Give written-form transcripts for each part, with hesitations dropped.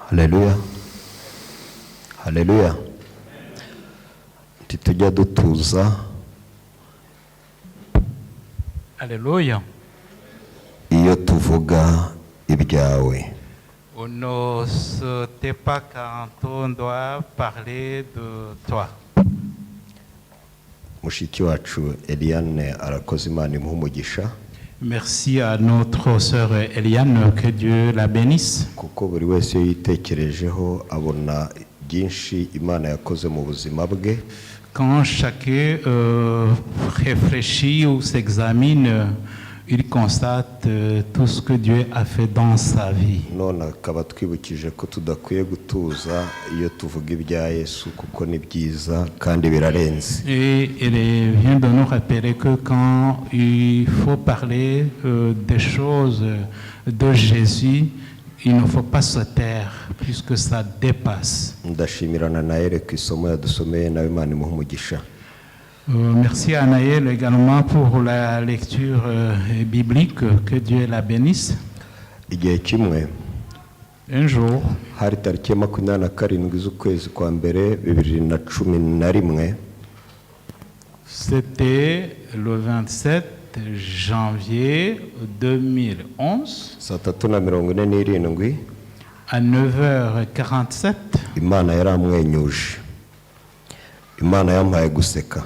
Haleluya. Haleluya. Tujya dutuza. Alléluia. Iyo tuvuga ibyawe. On ne se tait pas quand on doit parler de toi. Mushiki wacu Eliane arakoze, Imana imuhe umugisha. Merci à notre sœur Eliane, que Dieu la bénisse. Kuko buri wese yitekerejeho abona byinshi Imana yakoze mu buzima bwe. Quand chacun réfléchit ou s'examine, il constate tout ce que Dieu a fait dans sa vie. None akaba twibukije ko tudakwiye gutuza iyo tuvuga ibya Yesu, kuko ni byiza kandi birarenze. Et il vient de nous rappeler que quand il faut parler des choses de Jésus, il ne faut pas se taire, puisque ça dépasse. Ndashimirana na Ere ku isomo yadusomeye, nawe Imana imuhe umugisha. Merci à Naël également pour la lecture biblique, que Dieu la bénisse. Igihe kimwe Un jour, hari tariki 27 z'ukwezi kwa mbere 2011, c'était le 27 janvier 2011, saa 3:47, à 9h47. Imana yaramwenyuje. Imana yampaye guseka.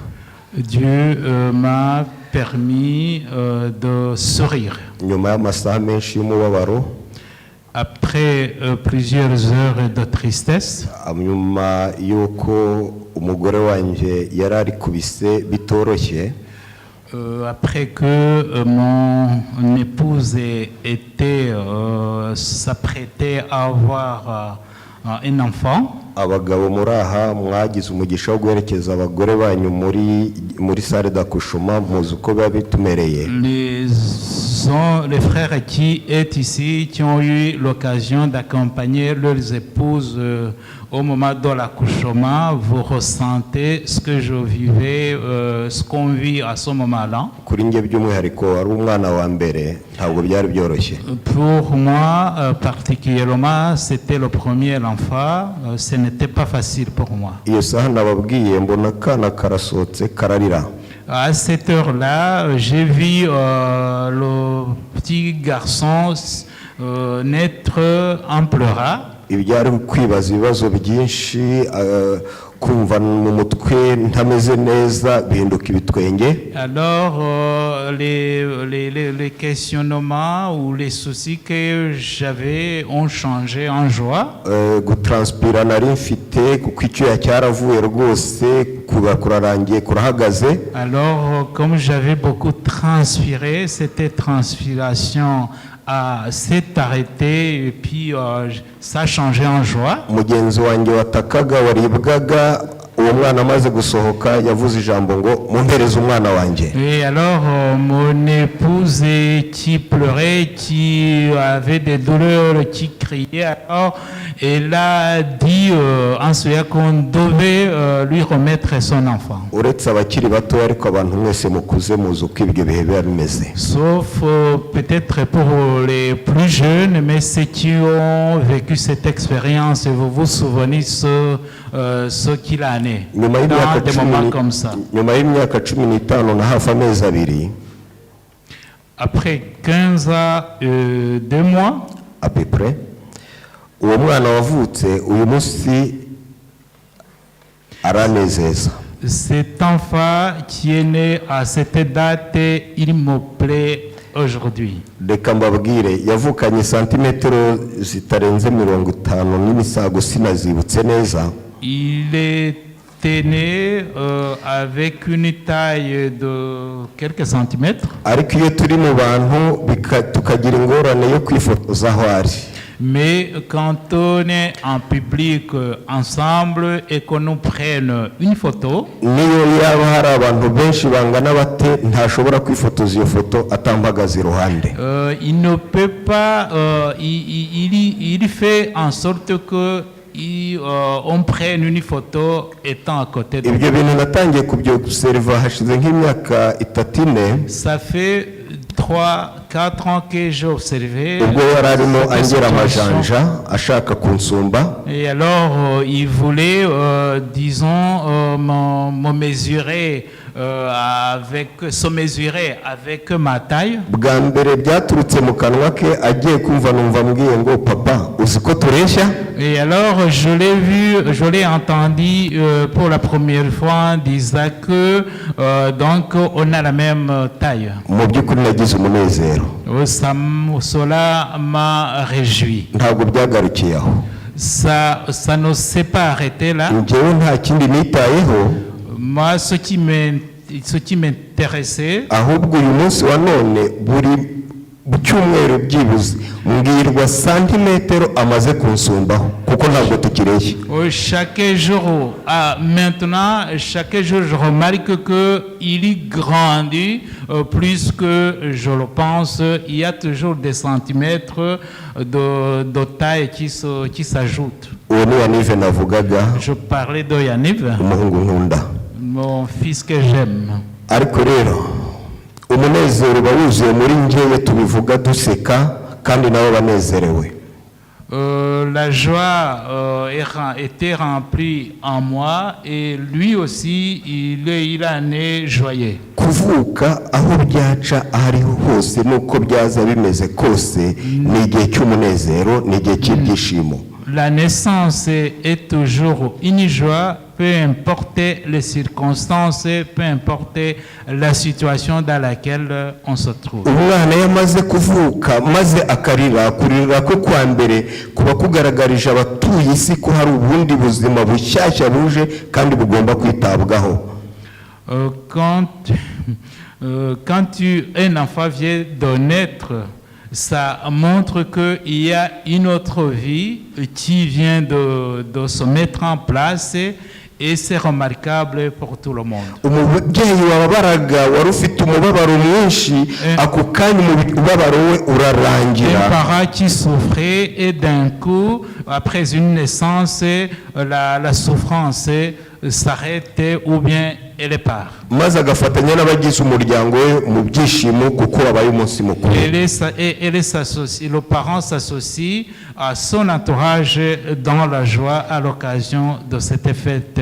Dieu m'a permis de sourire. Nyuma y'amasaha menshi y'umubabaro, Après plusieurs heures de tristesse, nyuma y'uko umugore wanjye yari ari kubise bitoroshye, après que mon épouse s'apprêtait à avoir un enfant, abagabo muri aha mwagize umugisha wo guherekeza abagore banyu muri salle d'accouchement, muzi uko biba bitumereye. Les frères qui est ici, qui ont eu l'occasion d'accompagner leurs épouses au moment de l'accouchement, vous ressentez ce que je vivais, ce qu'on vit à ce moment-là. Kuri njye by'umwihariko ari umwana wa mbere, ntabwo byari byoroshye. Pour moi particulièrement, c'était le premier enfant, ce n'était pas facile pour moi. Iyo saha nababwiye mbona akana karasohotse kararira. À cette heure-là, j'ai vu le petit garçon naître en pleurant. Ibyari kwibaza ibibazo byinshi, kumva mu mutwe ntameze neza, bihinduka ibitwenge. Alors les questionnements ou les soucis que j'avais ont changé en joie. Gutranspira nari mfite kuko icyuya cyaravuye rwose, kurarangiye kurahagaze. Alors comme j'avais beaucoup transpiré, cette transpiration s'est arrêté et puis ça a changé en joie. Mugenzi wanjye watakaga waribwaga, uwo mwana amaze gusohoka yavuze ijambo ngo mumpereze umwana wanjye. Et alors mon épouse qui pleurait, qui avait des douleurs, qui criait, alors elle a dit en cela qu'on devait lui remettre son enfant. Uretse abakiri bato ariko abantu mwese mukuze muzi uko ibyo bihe biba bimeze. Sauf peut-être pour les plus jeunes, mais ceux qui ont vécu cette expérience, vous vous souvenez ce qu'il en est dans des moments comme ça. Nyuma y'imyaka 15 na hafi amezi abiri, après 15 ans 2 mois, à peu près, uwo mwana wavutse uyu munsi aranezeza. cet enfant qui est né à cette date, il me plaît aujourd'hui. Reka mbabwire, yavukanye santimetero zitarenze 50 n'imisago sinazibutse neza. Il était né avec une taille de quelques centimètres. Ariko iyo turi mu bantu tukagira ingorane yo kwifotoza aho ari. Mais quand on est en public ensemble et qu'on nous prenne une photo, niyo yaba hari abantu benshi bangana bate ntashobora kwifotoza iyo foto atambagaza iruhande. il ne peut pas, il fait en sorte que on prenne une photo étant à côté de Ibyo bintu natangiye kubyobserva hashize nk'imyaka 3-4. Ça fait 3-4 ans que j'ai observé ubwo yari arimo cette angera situation. amajanja ashaka kunsumba. Et alors, il voulait, disons, me mesurer se mesurer avec ma taille. Bwa mbere byaturutse mu kanwa ke agiye kumva numva mbwiye ngo papa uzi ko tureshya. Et alors, je l'ai entendu pour la première fois disant que donc on a la même taille. Mu by'ukuri nagize umunezero. Cela m'a réjoui. Ntabwo byagarukiye aho. Ça ne s'est pas arrêté là. Njyewe nta kindi nitayeho. Moi, ce qui m'intéressait, ahubwo uyu munsi wa none buri cyumweru byibuze mbwirwa santimetero amaze kunsumbaho kuko ntabwo tukireshya. chaque jour, maintenant, chaque jour, je remarque qu'il grandit plus que je le pense. Il y a toujours des centimètres de taille qui s'ajoutent. Uwo ni Yanive navugaga. Je parlais de Yaniv, Umuhungu nkunda. mon fils que j'aime. Ariko rero umunezero uba wuzuye muri njyewe tubivuga duseka kandi nabo banezerewe. La joie était remplie en moi et lui aussi il en est joyeux. Kuvuka aho byaca ahariho hose nuko byaza bimeze kose ni igihe cy'umunezero, ni igihe cy'ibyishimo. La naissance est toujours une joie, peu importe les circonstances, peu importe la situation dans laquelle on se trouve. Umwana yamaze kuvuka maze akarira kurira ko kwa mbere kuba kugaragarije abatuye isi ko hari ubundi buzima bushyashya buje kandi bugomba kwitabwaho. Quand un enfant vient de naître, ça montre qu'il y a une autre vie qui vient de se mettre en place et c'est remarquable pour tout le monde. Umubyeyi wababaraga wari ufite umubabaro mwinshi ako kanya umubabaro we urarangira. Un parent qui souffrait et d'un coup, après une naissance, la souffrance s'arrête ou bien elle part. Maze agafatanya n'abagize umuryango we mu byishimo kuko wabaye umunsi mukuru. Le parent s'associe à son entourage dans la joie à l'occasion de cette fête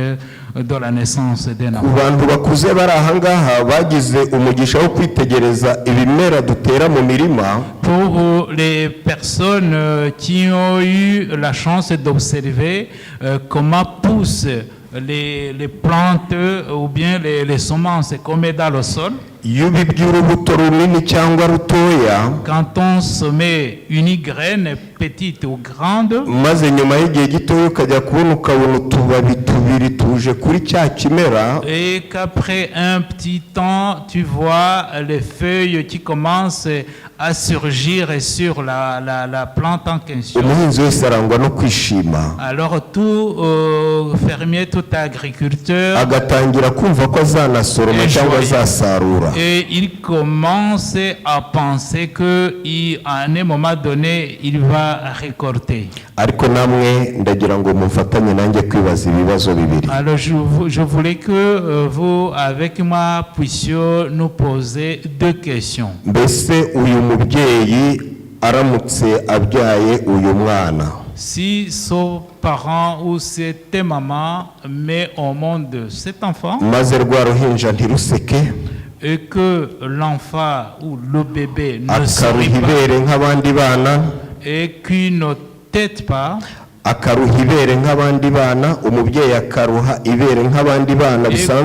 de la naissance d'un enfant. Ku bantu bakuze bari aha ngaha bagize umugisha wo kwitegereza ibimera dutera mu mirima. Pour les personnes qui ont eu la chance d'observer comment poussent les plantes ou bien les semences comme dans le sol. Quand on semet une graine petite ou grande, et qu'après un petit temps, tu vois les feuilles qui commencent à surgir sur la plante en question. Alors tout fermier, tout agriculteur, et il commence à penser qu'à un moment donné, il va récolter. Alors je voulais que vous, avec moi, puissiez nous poser deux questions. Si son parent ou cette maman met au monde cet enfant, et que l'enfant ou le bébé ne sourit pas et qu'il ne tête pas, et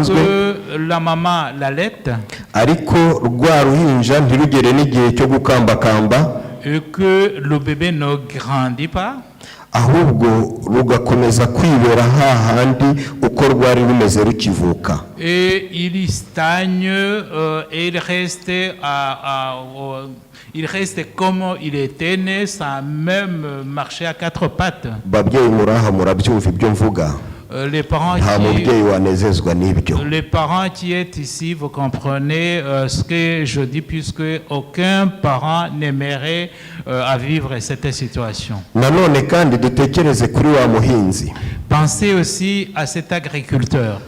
que la maman l'allaite, et que le bébé ne grandit pas, ahubwo rugakomeza kwibera hahandi uko rwari rumeze rukivuka. Et il stagne et il reste comme il était né, sans même marcher à quatre pattes. Babyeyi muraha murabyumva ibyo mvuga. Les parents qui est ici, vous comprenez ce que je dis, puisque aucun parent n'aimerait à vivre cette situation. Pensez aussi à cet agriculteur.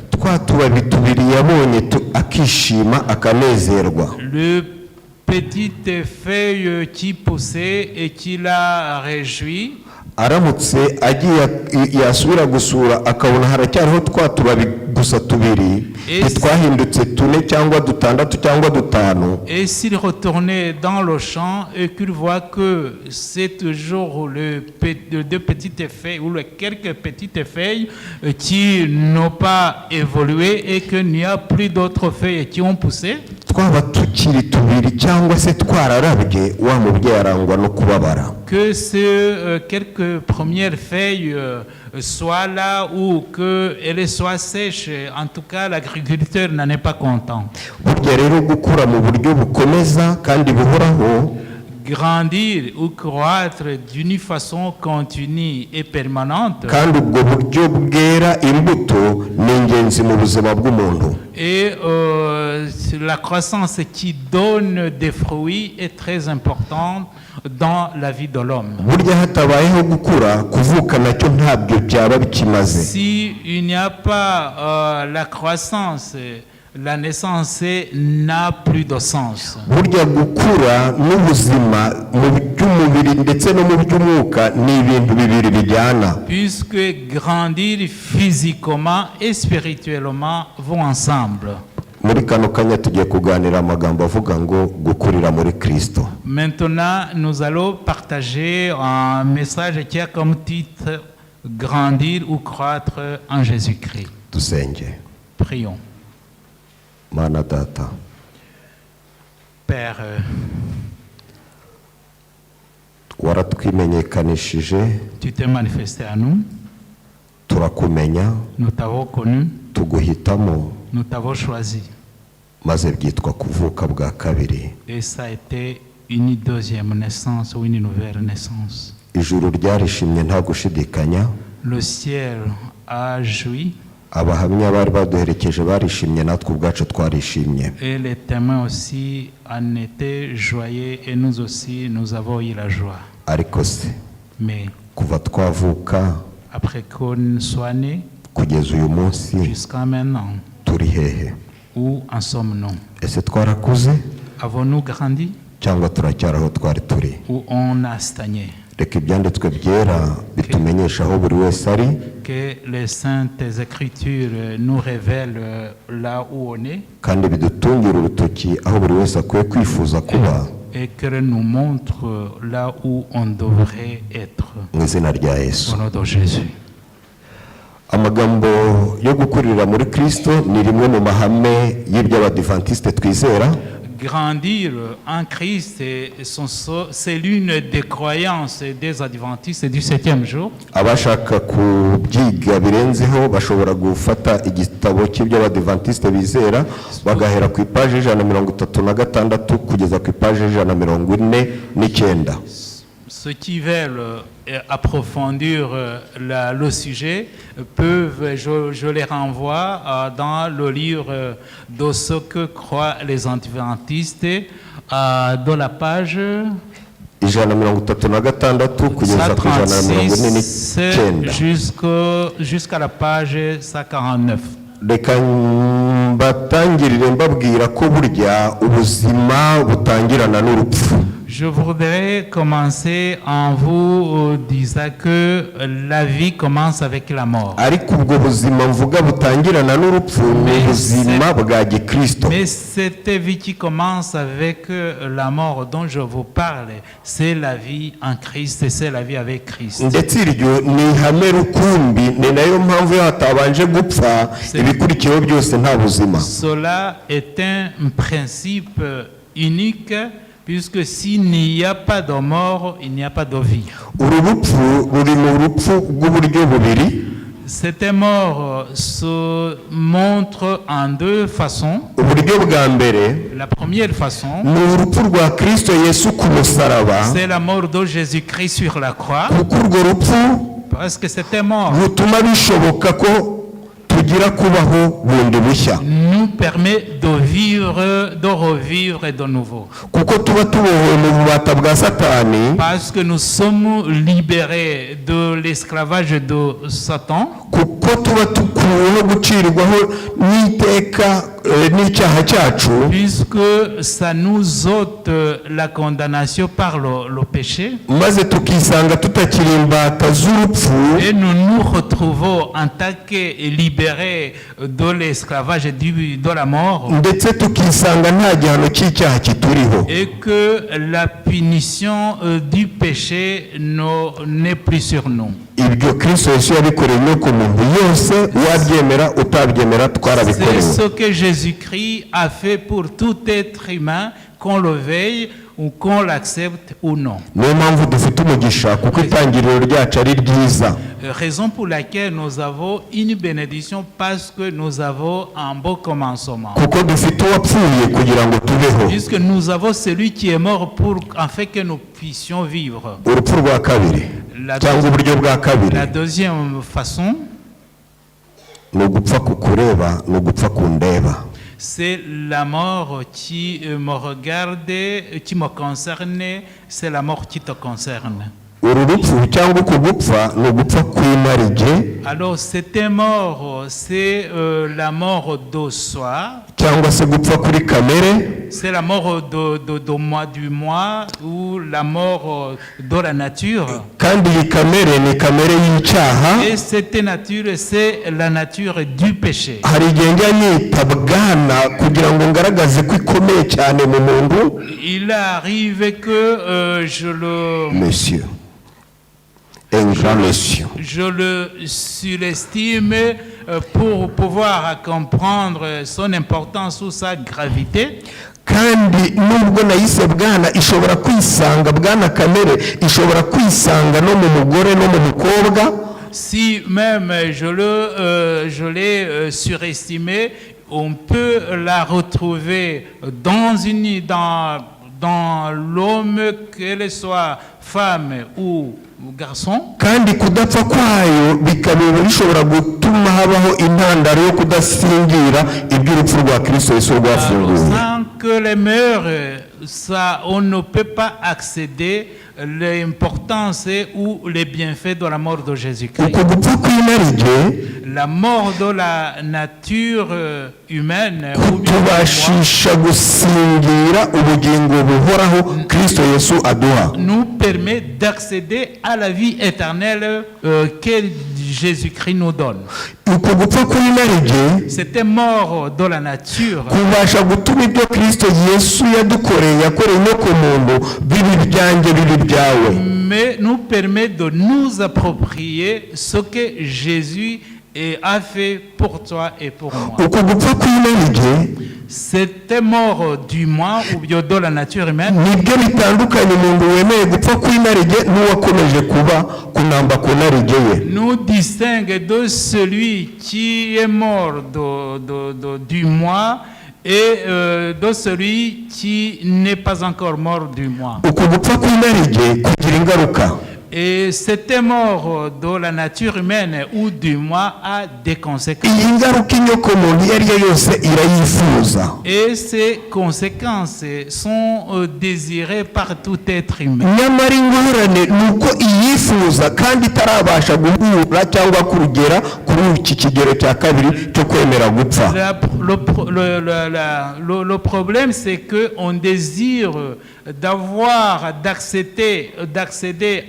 Le petite feuille qui poussait et qui l'a réjoui. aramutse agiye yasubira gusura akabona haracyariho twa tubabi gusa tubiri ntitwahindutse tune cyangwa dutandatu cyangwa dutanu. Et s'il retournait dans le champ et qu'il voit que c'est toujours les deux petites feuilles ou les quelques petites feuilles qui n'ont pas évolué et qu'il n'y a plus d'autres feuilles qui ont poussé, twaba tukiri tubiri cyangwa se twararabye wa mubyeyi arangwa no kubabara. que ces quelques premières feuilles soient là ou qu'elles soient sèches, en tout cas l'agriculteur n'en est pas content. Burya rero gukura mu buryo bukomeza kandi buhoraho, Grandir ou croître d'une façon continue et permanente, kandi ubwo buryo bwera imbuto ni ingenzi mu buzima bw'umuntu. et la croissance qui donne des fruits est très importante dans la vie de l'homme. Burya hatabayeho gukura, kuvuka nacyo ntabyo byaba bikimaze. Si il n'y a pas la croissance, la naissance n'a plus de sens. Burya gukura n'ubuzima mu by'umubiri ndetse no mu by'umwuka ni ibintu bibiri bijyana. Puisque grandir physiquement et spirituellement vont ensemble. Muri kano kanya tugiye kuganira amagambo avuga ngo gukurira muri Kristo. Maintenant, nous allons partager un message qui a comme titre Grandir ou croître en Jésus-Christ. Dusenge. Prions. Mana Data, Père, waratwimenyekanishije, tu t'es manifesté à nous, turakumenya, nous t'avons connu, tuguhitamo, nous t'avons choisi. maze byitwa kuvuka bwa kabiri. Et ça a été une deuxième naissance ou une nouvelle naissance. Ijuru ryarishimye nta gushidikanya, Le ciel a joui abahamya bari baduherekeje barishimye, natwe ubwacu twarishimye. et les témoins aussi en étaient joyeux et nous aussi nous avons eu la joie. Ariko se Mais kuva twavuka après qu'on soit né kugeza uyu munsi jusqu'à maintenant, turi hehe? où en sommes-nous? Ese twarakuze Avons-nous grandi cyangwa turacyari aho twari turi? ou on a stagné? Reka ibyanditswe byera bitumenyesha aho buri wese ari, Que les saintes écritures nous révèlent là où on est kandi bidutungira urutoki aho buri wese akwiye kwifuza kuba, et qu'elle nous montre là où on devrait être. mu izina rya Yesu. Au nom de Jésus. Amagambo yo gukurira muri Kristo ni rimwe mu mahame y'iby'abadivantisite twizera. Grandir en Christ, c'est l'une des croyances des adventistes du 7e jour. Abashaka kubyiga birenzeho bashobora gufata igitabo cy'iby'abadivantisite bizera bagahera ku ipaji 136 kugeza ku ipaji 149. Ceux qui veulent approfondir le sujet peuvent, je les renvoie dans le livre de ce que croient les adventistes, dans la page 136 kugeza ku 149 jusqu'à la page 149. Reka mbatangirire mbabwira ko burya ubuzima butangirana n'urupfu. Je voudrais commencer en vous disant que la vie commence avec la mort. Ariko ubwo buzima mvuga butangirana n'urupfu ni ubuzima bwa Gikristo. Mais cette vie qui commence avec la mort dont je vous parle, c'est la vie en Christ, c'est la vie avec Christ. Ndetse iryo ni ihame rukumbi, ni nayo mpamvu hatabanje gupfa ibikurikiyeho byose nta buzima. Cela est un principe unique. Puisque s'il n'y a pas de mort, il n'y a pas de vie. Cette mort se montre en deux façons. La première façon, c'est la mort de Jésus-Christ sur la croix. Parce que c'était mort nous permet de vivre, de revivre de nouveau. Parce que nous sommes libérés de l'esclavage de Satan. n'icyaha cyacu, puisque ça nous ôte la condamnation par le péché, maze tukisanga tutakiri imbata z'urupfu, et nous nous retrouvons en tant que libérés de l'esclavage et de la mort, ndetse tukisanga nta gihano cy'icyaha kituriho, et que la punition du péché n'est plus sur nous. ibyo Kristo Yesu yabikoreye no ku muntu yose, wabyemera utabyemera C'est twarabikorewe. ce que Jésus-Christ a fait pour tout être humain, qu'on le veuille ou qu'on l'accepte ou non. Niyo mpamvu dufite umugisha, kuko itangiriro ryacu ari ryiza, Raison pour laquelle nous avons une bénédiction, parce que nous avons un beau commencement. kuko dufite uwapfuye kugira ngo tubeho. Puisque nous avons celui qui est mort pour afin que nous puissions vivre. Urupfu rwa kabiri cyangwa uburyo bwa kabiri La deuxième façon, ni ugupfa kukureba, ni ugupfa kundeba. c'est la mort qui me regarde, qui me concerne, c'est la mort qui te concerne. Uru rupfu cyangwa uku gupfa ni ugupfa kw'inarijye, Alors, cette mort, c'est la mort de soi, cyangwa se gupfa kuri kamere, c'est la mort du moi, ou la mort de la nature. kandi iyi kamere ni kamere y'icyaha. Et cette nature, c'est la nature du péché. Hari igihe njya nyita bwana kugira ngo ngaragaze ko ikomeye cyane mu muntu. Il arrive que Monsieur, un grand monsieur, je le surestime pour pouvoir comprendre son importance ou sa gravité. kandi nubwo nayise bwana, ishobora kwisanga, bwana kamere ishobora kwisanga no mu mugore no mu mukobwa. Si même je l'ai surestimé, on peut la retrouver dans l'homme, qu'elle soit femme ou garçon. kandi kudapfa kwayo bikaba bishobora gutuma habaho intandaro yo kudasingira iby'urupfu rwa Kristo Yesu rwafunguye. Sans que les mœurs, ça, on ne peut pas accéder l'importance ou les bienfaits de la mort de Jésus-Christ. Uko gupfa kw'inarijye La mort de la nature humaine kutubashisha gusingira ubugingo buhoraho Kristo Yesu aduha, nous permet d'accéder à la vie éternelle que Jésus-Christ nous donne. uko gupfa kw'inarijye C'était mort de la nature. kubasha gutuma ibyo Kristo Yesu yadukoreye, yakoreye no ku muntu, bibi byanjye bibi byawe. Mais nous permet de nous approprier ce que Jésus a fait pour toi et pour moi. Uko gupfa kw'inarijye C'était mort du moi ou bien de la nature humaine. nibyo bitandukanye umuntu wemeye gupfa kw'inarijye n'uwakomeje kuba kunamba ku narijye ye. Nous distingue de celui qui est mort du moi et de celui qui n'est pas encore mort du moi. Uko gupfa kw'inarijye kugira ingaruka. Et cette mort de la nature humaine ou du moi a des conséquences. Iyi ngaruka inyokomuntu iyo ari yo yose irayifuza. Et ces conséquences sont désirées par tout être humain. Nyamara ingorane ni uko iyifuza kandi itarabasha guhura cyangwa kurugera kuri iki kigero cya kabiri cyo kwemera gupfa. Le problème, c'est qu'on désire d'accéder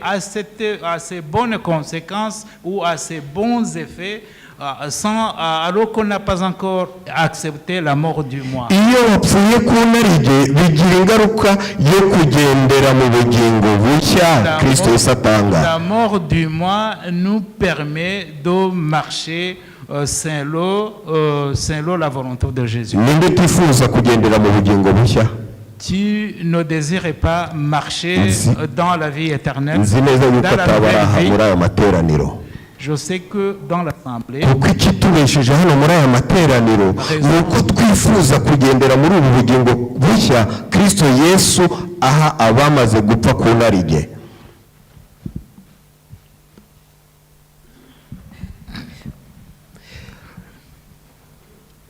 à ces bonnes conséquences ou à ces bons effets alors qu'on n'a pas encore accepté la mort du moi. Iyo wapfuye ku narijye bigira ingaruka yo kugendera mu bugingo bushya Kristo Yesu atanga. La mort du moi nous permet de marcher selon la volonté de Jésus. Ninde utifuza kugendera mu bugingo bushya? Tu ne désires pas marcher dans la vie éternelle. Nzi neza yuko atabara aha muri aya materaniro. Je sais que dans l'assemblée, kuko ikitubesheje hano muri aya materaniro ni uko twifuza kugendera muri ubu bugingo bushya Kristo Yesu aha abamaze gupfa ku narijye.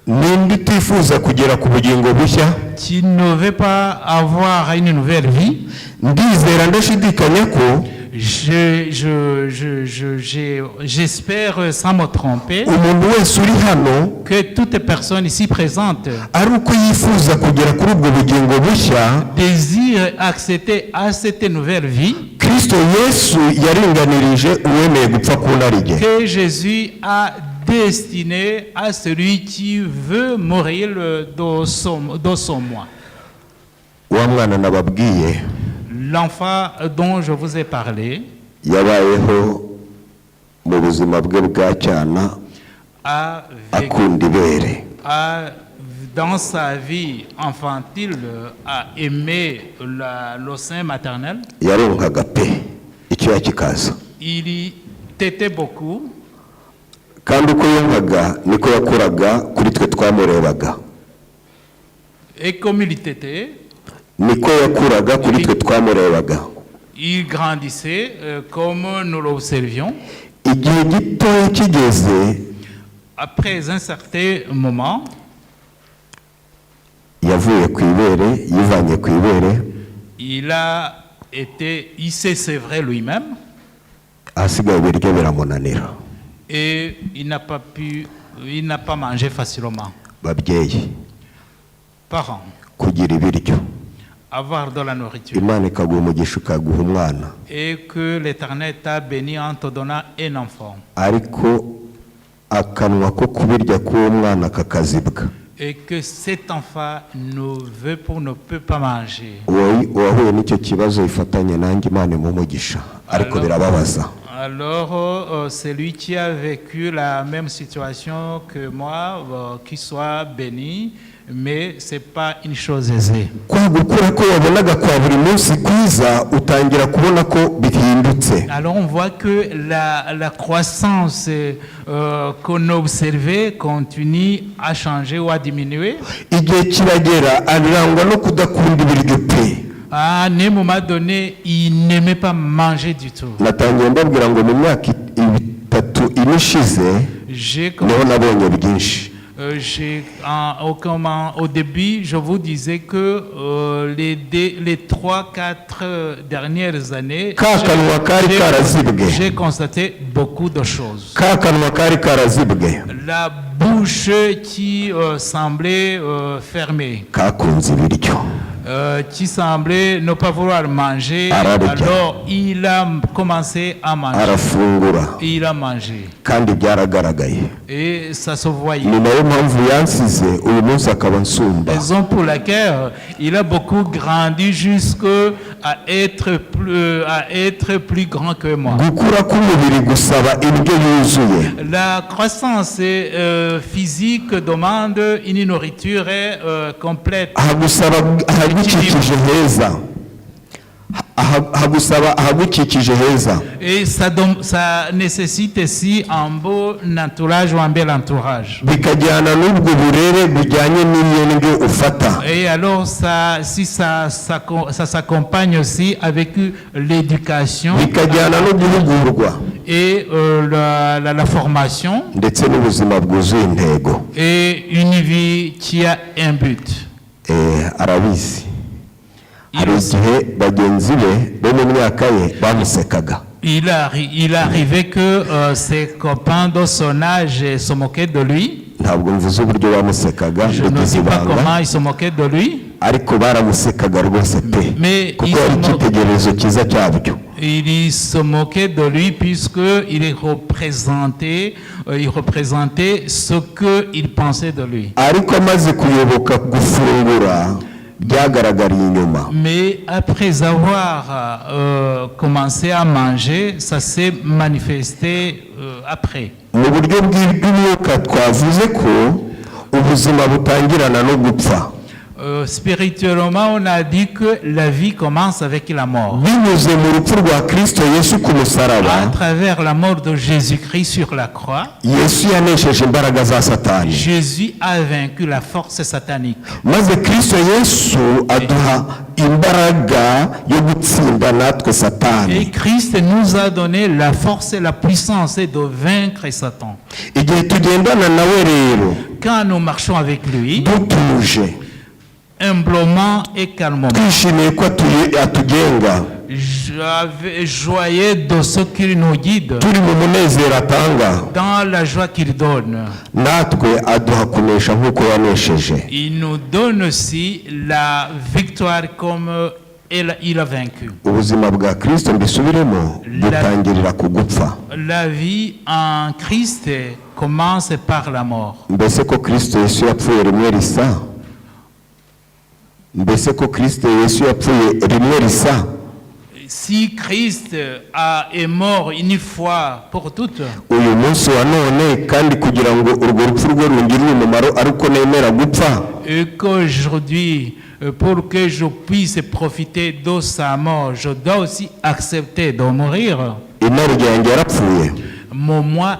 Ninde utifuza kugera ku bugingo bushya? tu ne veux pas avoir une nouvelle vie. Ndizera ndashidikanya ko J'espère, sans me tromper, umuntu wese uri hano que toute personne ici présente ari uko yifuza kugera kuri ubwo bugingo bushya désire accéder à cette nouvelle vie Kristo Yesu yaringanirije uwemeye gupfa ku ntarige. que Jésus a destiné à celui qui veut mourir dans son moi. Wa mwana nababwiye L'enfant dont je vous ai parlé yabayeho mu buzima bwe bwa cyana a vécu, akunda ibere. dans sa vie infantile, a aimé le sein maternel. Yaronkaga pe icyo kikaza. Il y tétait beaucoup. Kandi uko yonkaga niko yakuraga kuri twe twamurebaga. Et comme il tétait, Niko yakuraga kuri twe twamurebaga. il grandissait comme nous l'observions. Igihe gitoya kigeze Après un certain moment, yavuye ku ibere, yivanye ku ibere, il s'est sévré lui-même ahasigaye ibiryo biramunanira. et il n'a pas mangé facilement. Babyeyi, Parents, kugira ibiryo, avoir de la nourriture. Imana ikaguha umugisha ukaguha umwana, Et que l'Éternel t'a béni en te donnant un enfant. ariko akanwa ko kubirya k'uwo mwana kakazibwa. Et que cet enfant ne peut pas manger. Uwahuye n'icyo kibazo yifatanye nanjye, Imana imumugisha, ariko birababaza. Alors, celui qui a vécu la même situation que moi, qu'il soit béni, mais ce n'est pas une chose aisée. Kwa gukura ko wabonaga kwa buri munsi kwiza utangira kubona ko bihindutse. Alors on voit que la croissance qu'on observait continue à changer ou à diminuer. Igihe kiragera arangwa no kudakunda ibiryo pe. À un moment donné, il n'aimait pas manger du tout. Natangiye mbabwira ngo mu myaka 3 inishize niho nabonye byinshi. Au début, je vous disais que les 3-4 dernières années, j'ai constaté beaucoup de choses. La bouche qui semblait fermée, qui semblait ne pas vouloir manger, alors il a commencé à manger. Il a mangé. Et ça se voyait. Raison pour laquelle il a beaucoup grandi jusqu'à être plus grand que moi. La croissance physique demande une nourriture complète. Et ça nécessite aussi un beau entourage ou un bel entourage. Et alors ça s'accompagne aussi avec l'éducation et la formation et une vie qui a un but. Il arrivait que ses copains de son âge se moquaient de lui. Je ne sais pas comment ils se moquaient de lui. Mais il se moquait de lui puisqu'il représentait ce qu'il pensait de lui. Mais après avoir commencé à manger, ça s'est manifesté après. Spirituellement, on a dit que la vie commence avec la mort. À travers la mort de Jésus-Christ sur la croix, Jésus a vaincu la force satanique. Et Christ nous a donné la force et la puissance de vaincre Satan. Quand nous marchons avec lui, humblement et calmement, joyeux de ce qu'il nous guide, turi mu munezero atanga, dans la joie qu'il donne. natwe aduha kunesha nk'uko yanesheje. Il nous donne aussi la victoire comme il a vaincu. Ubuzima bwa Kristo mbisubiremo butangirira ku gupfa. La vie en Christ commence par la mort. Mbese ko Kristo Yesu yapfuye rimwe risa? Mbese ko Kristo Yesu yapfuye rimwe risa? Si Christ est mort une fois pour toutes, uyu munsi wa none kandi kugira ngo urwo rupfu rwe rungirire umumaro ariko nemera gupfa, et qu'aujourd'hui, pour que je puisse profiter de sa mort, je dois aussi accepter de mourir. intare yanjye yarapfuye. Mon moi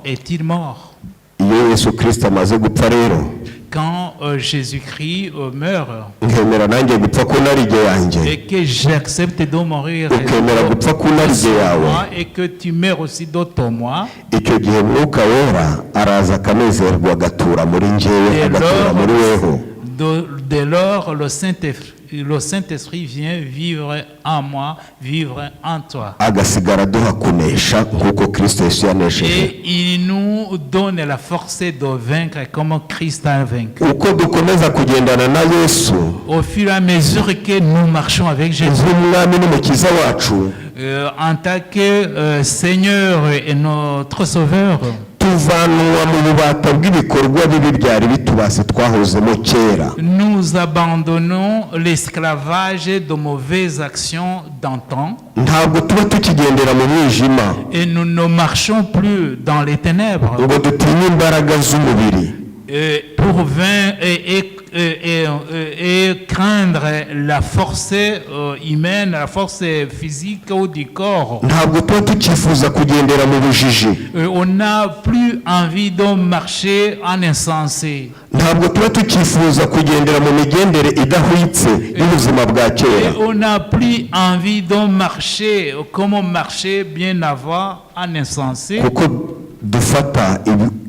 est-il mort? Iyo Yesu Kristo amaze gupfa rero, Quand Jésus-Christ meurt nkemera nanjye gupfa ku narige yanjye, et que j'accepte de mourir ukemera gupfa ku narige yawe, et que tu meurs aussi d'autre moi, icyo gihe Mwuka Wera araza akanezerwa agatura muri njyewe, agatura muri weho. dès lors le Saint-Esprit vient vivre en moi, vivre en toi. Agasigara duha kunesha nk'uko Kristo Yesu yanesheje. Et il nous donne la force de vaincre comme Christ a vaincu. Uko dukomeza kugendana na Yesu Au fur et à mesure que nous marchons avec Jésus, nk'umwami n'umukiza wacu, en tant que Seigneur et notre Sauveur, tuvanwa mu bubata bw'ibikorwa bibi byari bitubase twahozemo kera. nous abandonnons l'esclavage de mauvaises actions d'antan Ntabwo tuba tukigendera mu mwijima et nous ne marchons plus dans les ténèbres ngo dutinye imbaraga z'umubiri, pour vaincre et craindre la force humaine, la force physique ou du corps. ntabwo tuba tukifuza kugendera mu bujiji, On n'a plus envie de marcher en insensé. ntabwo tuba tukifuza kugendera mu migendere idahwitse y'ubuzima bwa Et kera, on n'a plus envie de marcher comme on marchait bien avant en insensé, kuko dufata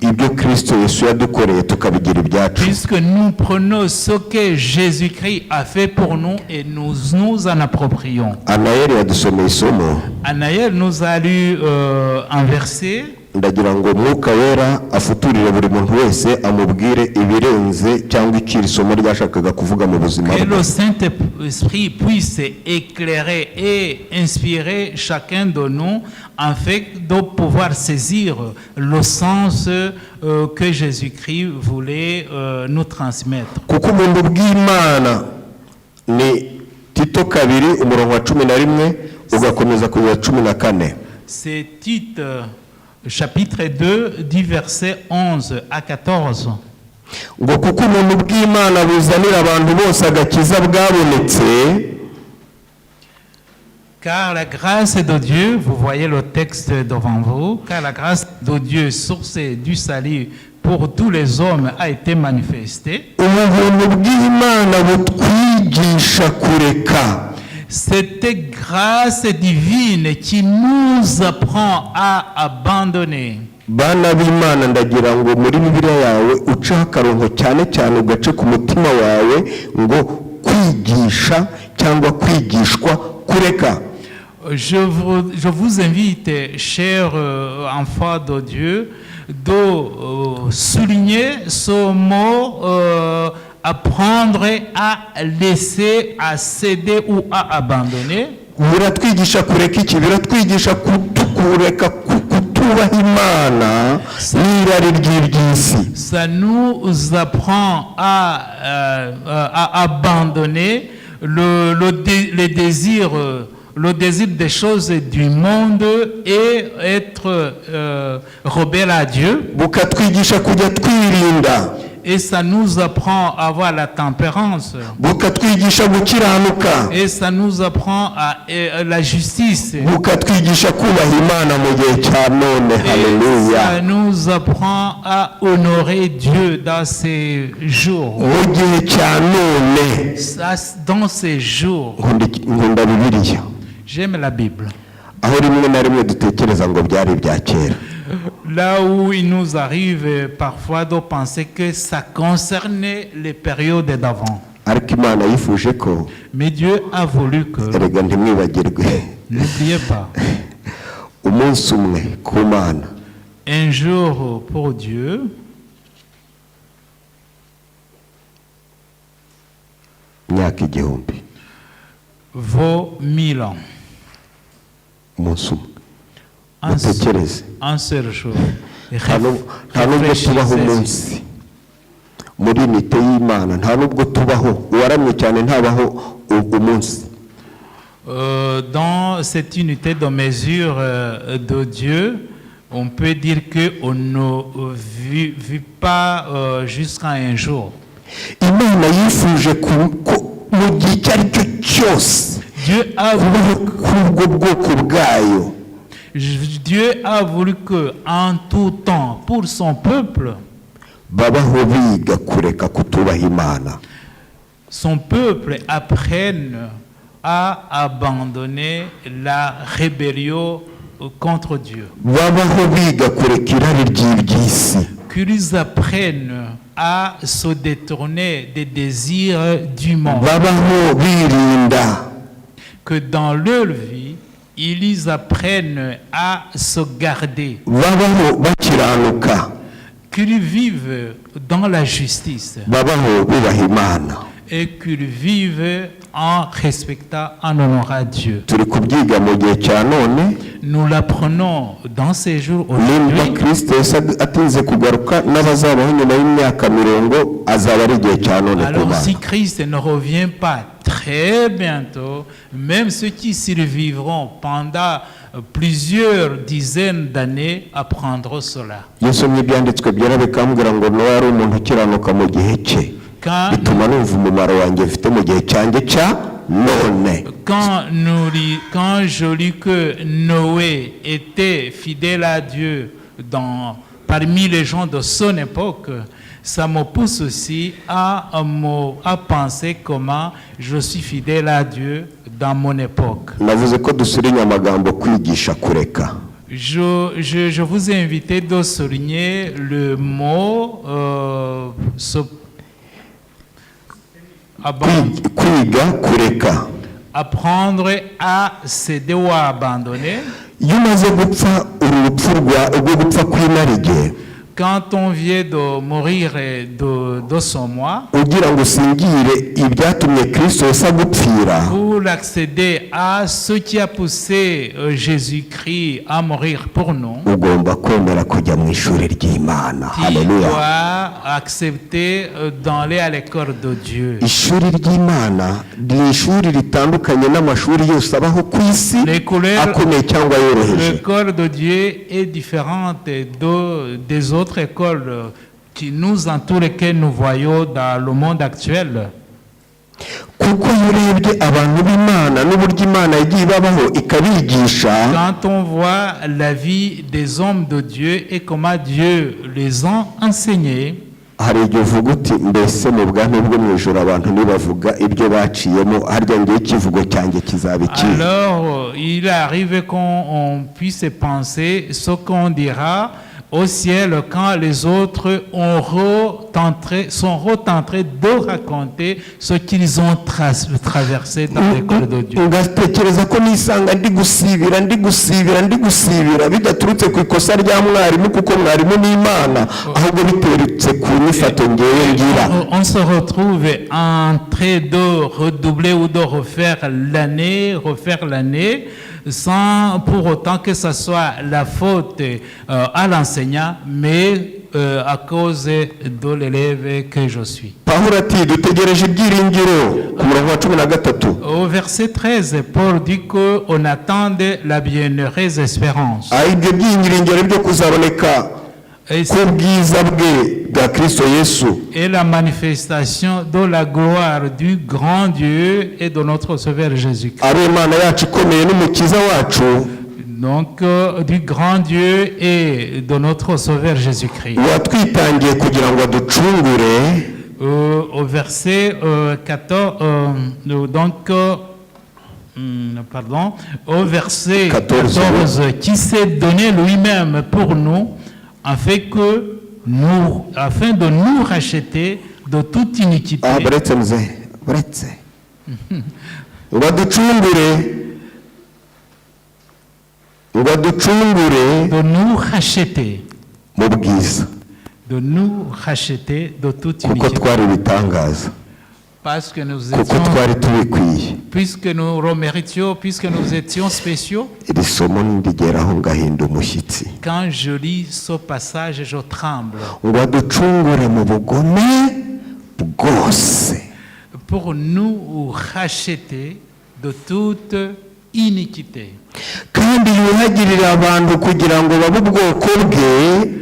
ibyo Kristo Yesu yadukoreye tukabigira ibyacu. puisque nous prenons ce que Jésus-Christ a fait pour nous et nous en approprions. Anayeli yadusomeye isomo, Anaël nous a lu un verset. ndagira ngo Mwuka Wera afuturire buri muntu wese amubwire ibirenze cyangwa ikiri isomo ryashakaga kuvuga mu buzima Que bwe. le Saint-Esprit puisse éclairer et inspirer chacun de nous afin de pouvoir saisir le sens que Jésus-Christ voulait nous transmettre. Kuko ubuntu bw'Imana ni Tito 2 umurongo wa 11 ugakomeza kugeza 14. C'est Tite chapitre 2 du verset 11 à 14. Ngo kuko ubuntu bw'Imana buzanira abantu bose agakiza bwabonetse, Car la grâce de Dieu, vous voyez le texte devant vous, car la grâce de Dieu, source du salut pour tous les hommes, a été manifestée. ubuntu bw'Imana butwigisha kureka. Cette grâce divine qui nous apprend à abandonner. Bana b'Imana, ndagira ngo muri Bibiliya yawe uceho akarongo cyane cyane ugace ku mutima wawe ngo kwigisha cyangwa kwigishwa kureka. Je vous invite, chers enfants de Dieu, de souligner ce mot apprendre à laisser, à céder ou à abandonner. Biratwigisha kureka iki? Biratwigisha kureka kutubaha Imana n'irari ry'iby'isi. Ça nous apprend à abandonner le désir des choses du monde et être rebelle à Dieu. Bukatwigisha kujya twirinda. Et ça nous apprend à avoir la tempérance. Bukatwigisha gukiranuka. Et ça nous apprend à la justice. Bukatwigisha kubaha Imana mu gihe cya none. Haleluya. Ça nous apprend à honorer Dieu dans ces jours. Mu gihe cya none. Ça, dans ces jours. Nkunda Bibiliya. J'aime la Bible. Aho rimwe na rimwe dutekereza ngo byari ibya kera. Là où il nous arrive parfois de penser que ça concernait les périodes d'avant. ariko imana yifuje ko Mais Dieu a voulu que, erega ntimwibagirwe n'oubliez pas, umunsi umwe ku mana un jour pour Dieu, imyaka igihumbi vaut 1000 ans. umunsi umwe Un mutekereze seul jour. nta nubwo tubaho umunsi muri unite y'imana, nta nubwo tubaho uwaramye cyane ntabaho umunsi. Dans cette unité de mesure de Dieu, on peut dire qu'on ne vit pas jusqu'à un jour. imana yifuje ko mu gihe icyo ari cyo cyose Dieu a kubaho k'ubwo bwoko bwayo. Dieu a voulu que, en tout temps, pour son peuple, babaho biga kureka kutubaha imana. son peuple apprenne à abandonner la rébellion contre Dieu. babaho biga kureka irari ry'iby'isi. Qu'ils apprennent à se détourner des désirs du monde. babaho birinda. Que dans leur vie, ils apprennent à se garder. babaho bakiranuka. Qu'ils vivent dans la justice. babaho bubaha imana. Et qu'ils vivent en respectant, en honorant Dieu. turi kubyiga mu gihe cya none. Nous l'apprenons dans ces jours nimba aujourd'hui. kristo yose atinze kugaruka n'abazabaho nyuma y'imyaka mirongo azaba ari igihe cya none ku Alors mana. si Christ ne revient pas très bientôt, même ceux qui survivront pendant plusieurs dizaines d'années apprendront cela. iyo usomye ibyanditswe byera bikambwira ngo nowa yari umuntu ukiranuka mu gihe cye, bituma numva umumaro wanjye mfite mu gihe cyanjye cya none. Quand je lis que Noé était fidèle à Dieu parmi les gens de son époque, ça me pousse aussi à penser comment je suis fidèle à Dieu dans mon époque. navuze ko dusurinya amagambo kwigisha kureka. Je vous ai invité de souligner le mot kwiga kureka. apprendre à céder ou à abandonner. iyo umaze gupfa urupfu rwo gupfa kw'inarijye, Quand on vient de mourir de son moi, ugira ngo usingire ibyatumye kristo yose agupfira, pour accéder à ce qui a poussé Jésus-Christ à mourir pour nous, ugomba kwemera kujya mu ishuri ry'imana. tu Haleluya. dois accepter d'aller à l'école de Dieu. ishuri ry'imana ni ishuri ritandukanye n'amashuri yose abaho ku isi, akomeye cyangwa yoroheje. L'école de Dieu est différente des autres écoles qui nous entourent et que nous voyons dans le monde actuel. kuko iyo urebye abantu b'imana n'uburyo imana yagiye ibabaho ikabigisha, Quand on voit la vie des hommes de Dieu et comment Dieu les a enseignés, hari igihe uvuga uti mbese mu bwami bwo mu ijoro abantu nibavuga ibyo baciyemo, harya ngewe ikivugo cyanjye kizaba ikihe? alors il arrive qu'on puisse penser ce qu'on dira au ciel quand les autres sont retentés de raconter ce qu'ils ont traversé dans l'école de Dieu. ngatekereza ko nisanga ndi gusibira bidaturutse ku ikosa rya mwarimu, kuko mwarimu ni imana, ahubwo biterutse ku nyifato ngewe ngira. On se retrouve en train de redoubler ou de refaire l'année sans pour autant que ce soit la faute à l'enseignant, mais à cause de l'élève que je suis. Pawulo ati dutegereje ibyiringiro ku murongo wa 13. Au verset 13, Paul dit qu'on attendait la bienheureuse espérance. ibyo byiringiro byo kuzaboneka k'ubwiza bwe bwa Kristo Yesu, Et la manifestation de la gloire du grand Dieu et de notre Sauveur Jésus-Christ. ari Imana yacu ikomeye n'umukiza wacu, Donc, du grand Dieu et de notre Sauveur Jésus-Christ. watwitangiye kugira ngo aducungure. Au verset 14, au verset 14, qui s'est donné lui-même pour nous, afin de nous racheter de toute iniquité. baretse mze uretse ngo aducungure de nous racheter, mu bwiza de nous racheter de toute kuko iniquité. twari ibitangaza, Parce que nous kuko étions, twari tubikwiye. puisque nous reméritions, puisque nous étions spéciaux. iri somo ndigeraho ngahinda umushyitsi, Quand je lis ce passage, je tremble. ngo aducungure mu bugome bwose. Pour nous racheter de toute iniquité. kandi yuhagirira abantu kugira ngo babe ubwoko bwe,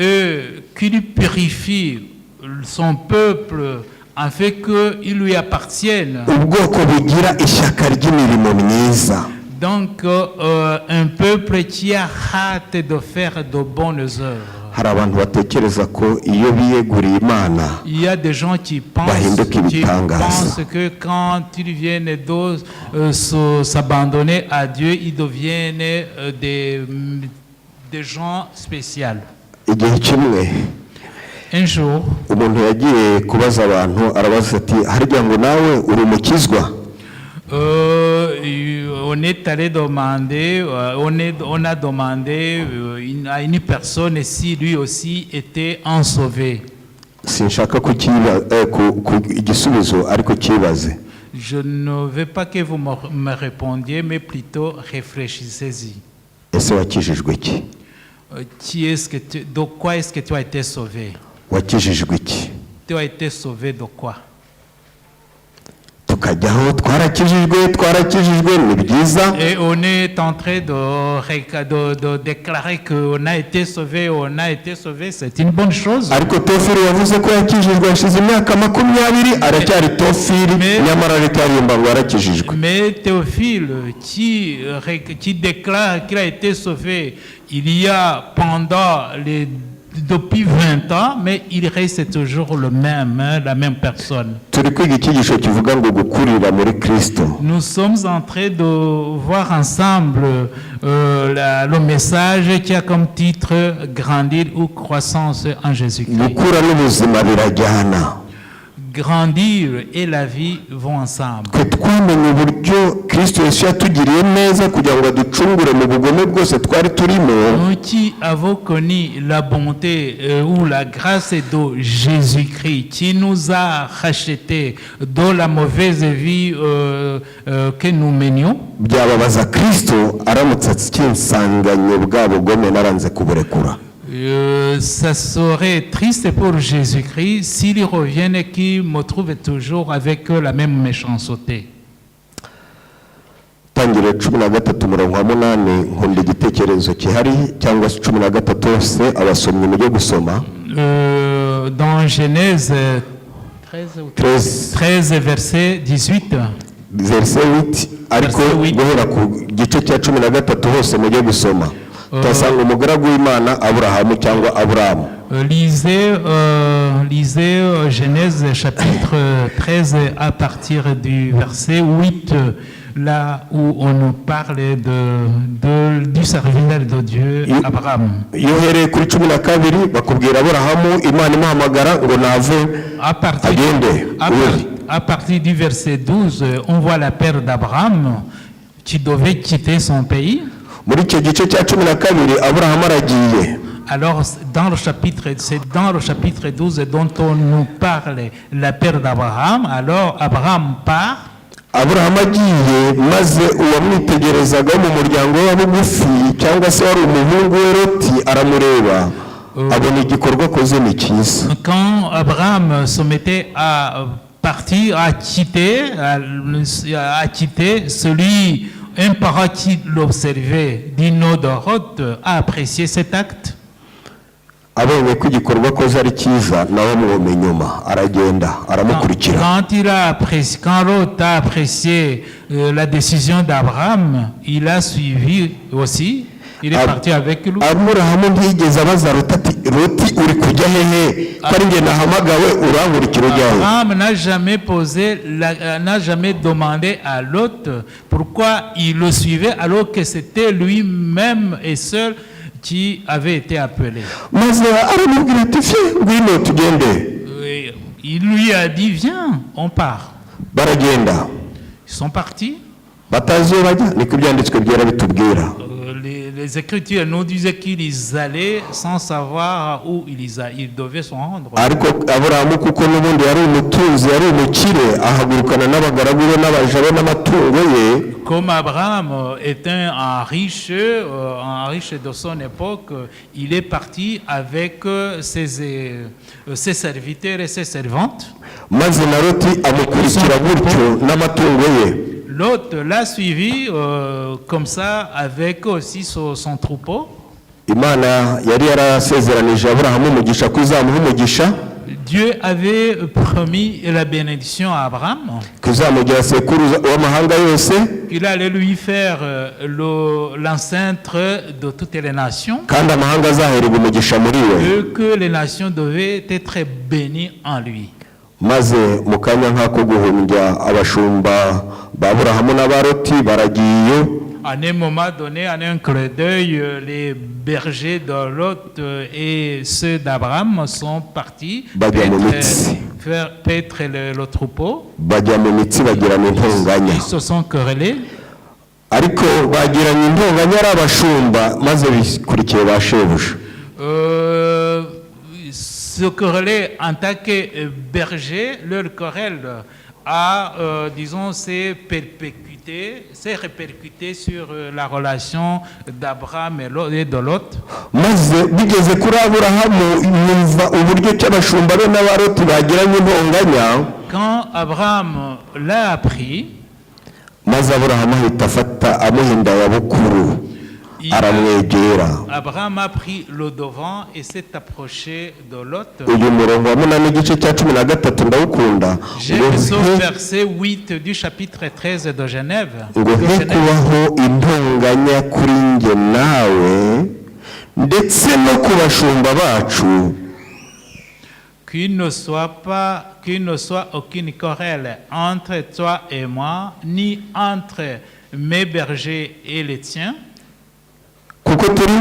Et qu'il purifie son peuple afin qu'il lui appartienne. ubwoko bugira ishyaka ry'imirimo myiza. Donc, un peuple qui a hâte de faire de bonnes œuvres. hari abantu batekereza ko iyo biyeguriye Imana Il y a des gens qui bahinduka ibitangaza. pensent que quand ils viennent s'abandonner à Dieu, ils deviennent des gens spéciaux. igihe kimwe Un jour, umuntu yagiye kubaza abantu, arabaza ati harya ngo nawe uri umukizwa? on est allé demander, on a demandé à une personne si lui aussi était un sauvé. sinshaka igisubizo ariko kibaze. Je ne veux pas que vous me répondiez, mais plutôt réfléchissez-y. ese wakijijwe iki? De quoi est-ce que tu as été sauvé? wakijijwe iki? Tu as été sauvé de quoi? tukajyaho twarakijijwe ni byiza. Et on est en train de déclarer qu'on a été sauvé, c'est une bonne chose. ariko Tofili yavuze ko yakijijwe hashize imyaka 20, aracyari Tofili, nyamara aracyaririmba ngo arakijijwe. Mais Théophile, qui déclare qu'il a été sauvé il y a depuis 20 ans, mais il reste toujours le même, la même personne. turi kwiga icyigisho kivuga ngo gukurira muri Kristo. Nous sommes en train de voir ensemble le message qui a comme titre Grandir ou croissance en Jésus-Christ. gukura n'ubuzima birajyana. Grandir et la vie vont ensemble. twe twamenye uburyo Kristo Yesu yatugiriye neza kugira ngo aducungure mu bugome bwose twari turimo. Nous qui avons connu la bonté ou la grâce de Jésus-Christ qui nous a rachetés de la mauvaise vie que nous menions. byababaza Kristo aramutse akinsanganye bwa bugome naranze kuburekura. Ça serait triste pour Jésus-Christ s'il revient et qu'il me trouve toujours avec la même méchanceté. Tangiriro 13:8 nkunda igitekerezo gihari cyangwa se 13 hose abasomyi mujye gusoma. Dans Genèse 13 verset 18. verset 8 ariko guhera ku gice cya 13 hose mujye gusoma. Tasanga umugaragu w'Imana Aburahamu cyangwa Aburamu. Lisez Genèse chapitre 13 à partir du verset 8, là où on nous parle du serviteur de Dieu, Abraham. yohereye kuri 12 bakubwira Aburahamu Imana imuhamagara ngo nave agende. À partir du verset 12, on voit la père d'Abraham qui devait quitter son pays. muri icyo gice cya 12 Aburahamu aragiye. Alors, c'est dans le chapitre 12 dont on nous parle, la père d'Abraham. Alors, Abraham part. Aburahamu agiye maze uwamwitegerezaga mu muryango w'abugufi cyangwa se wari umuhungu we Loti aramureba abona igikorwa akoze ni cyiza. Quand Abraham se mettait à partir, à quitter un parent qui l'observait d'une autre route a apprécié cet acte. abonye ko igikorwa akoze ari cyiza nawe amwoma inyuma aragenda aramukurikira. Quand Lot a apprécié la décision d'Abraham, il a suivi aussi. Il est parti avec lui. Aburahamu ntiyigeze abaza Loti uri kujya hehe ko ari njye nahamagawe urankurikira ujyahe. Abraham n'a jamais demandé à Lot pourquoi il le suivait alors que c'était lui-même et seul qui avait été appelé. maze aramubwira ati ngwino tugende. Il lui a dit viens, on part. baragenda Ils sont partis. batazi iyo bajya niko ibyanditswe byera bitubwira. Les Écritures nous disaient qu'ils allaient sans savoir où ils devaient se rendre. ariko Aburahamu kuko n'ubundi yari umutunzi yari umukire ahagurukana n'abagaragu be n'abaja be n'amatungo ye. Comme Abraham était un riche de son époque, il est parti avec ses serviteurs et ses servantes. maze na Loti amukurikira gutyo n'amatungo ye. L'autre l'a suivi comme ça avec aussi son troupeau. Imana yari yarasezeranije Aburahamu umugisha ko izamuha umugisha. Dieu avait promis la bénédiction à Abraham. ko izamugira sekuruza w'amahanga yose. Il allait lui faire l'ancêtre de toutes les nations. kandi amahanga azahererwa umugisha muri we. Et que les nations devaient être bénies en lui. maze mu kanya nk'ako guhumbya abashumba ba Aburahamu n'aba Loti baragiye. À un moment donné, en un clin d'œil, les bergers de Lot et ceux d'Abraham sont partis paître le troupeau. bajya mu mitsi bagirana intonganya. Ils se sont querellés. ariko bagiranye intonganya ari abashumba maze bikurikiye ba shebuja. Se quereller en tant que berger, leur querelle a, disons, s'est répercuté sur la relation d'Abraham et de Lot. maze bigeze kuri Aburahamu yumva uburyo cy'abashumba be n'aba Loti bagiranye intonganya. Quand Abraham l'a appris, maze Aburahamu ahita afata amuhinda ya bukuru aramwegera. Abraham a pris le devant et s'est approché de Lot. uyu murongo wa 8 igice cya 13 ndawukunda. J'ai ce verset 8 du chapitre 13 de Genève. ngo he kubaho intonganya kuri njye nawe ndetse no ku bashumba bacu. Qu'il ne soit aucune querelle entre toi et moi, ni entre mes bergers et les tiens. kuko turi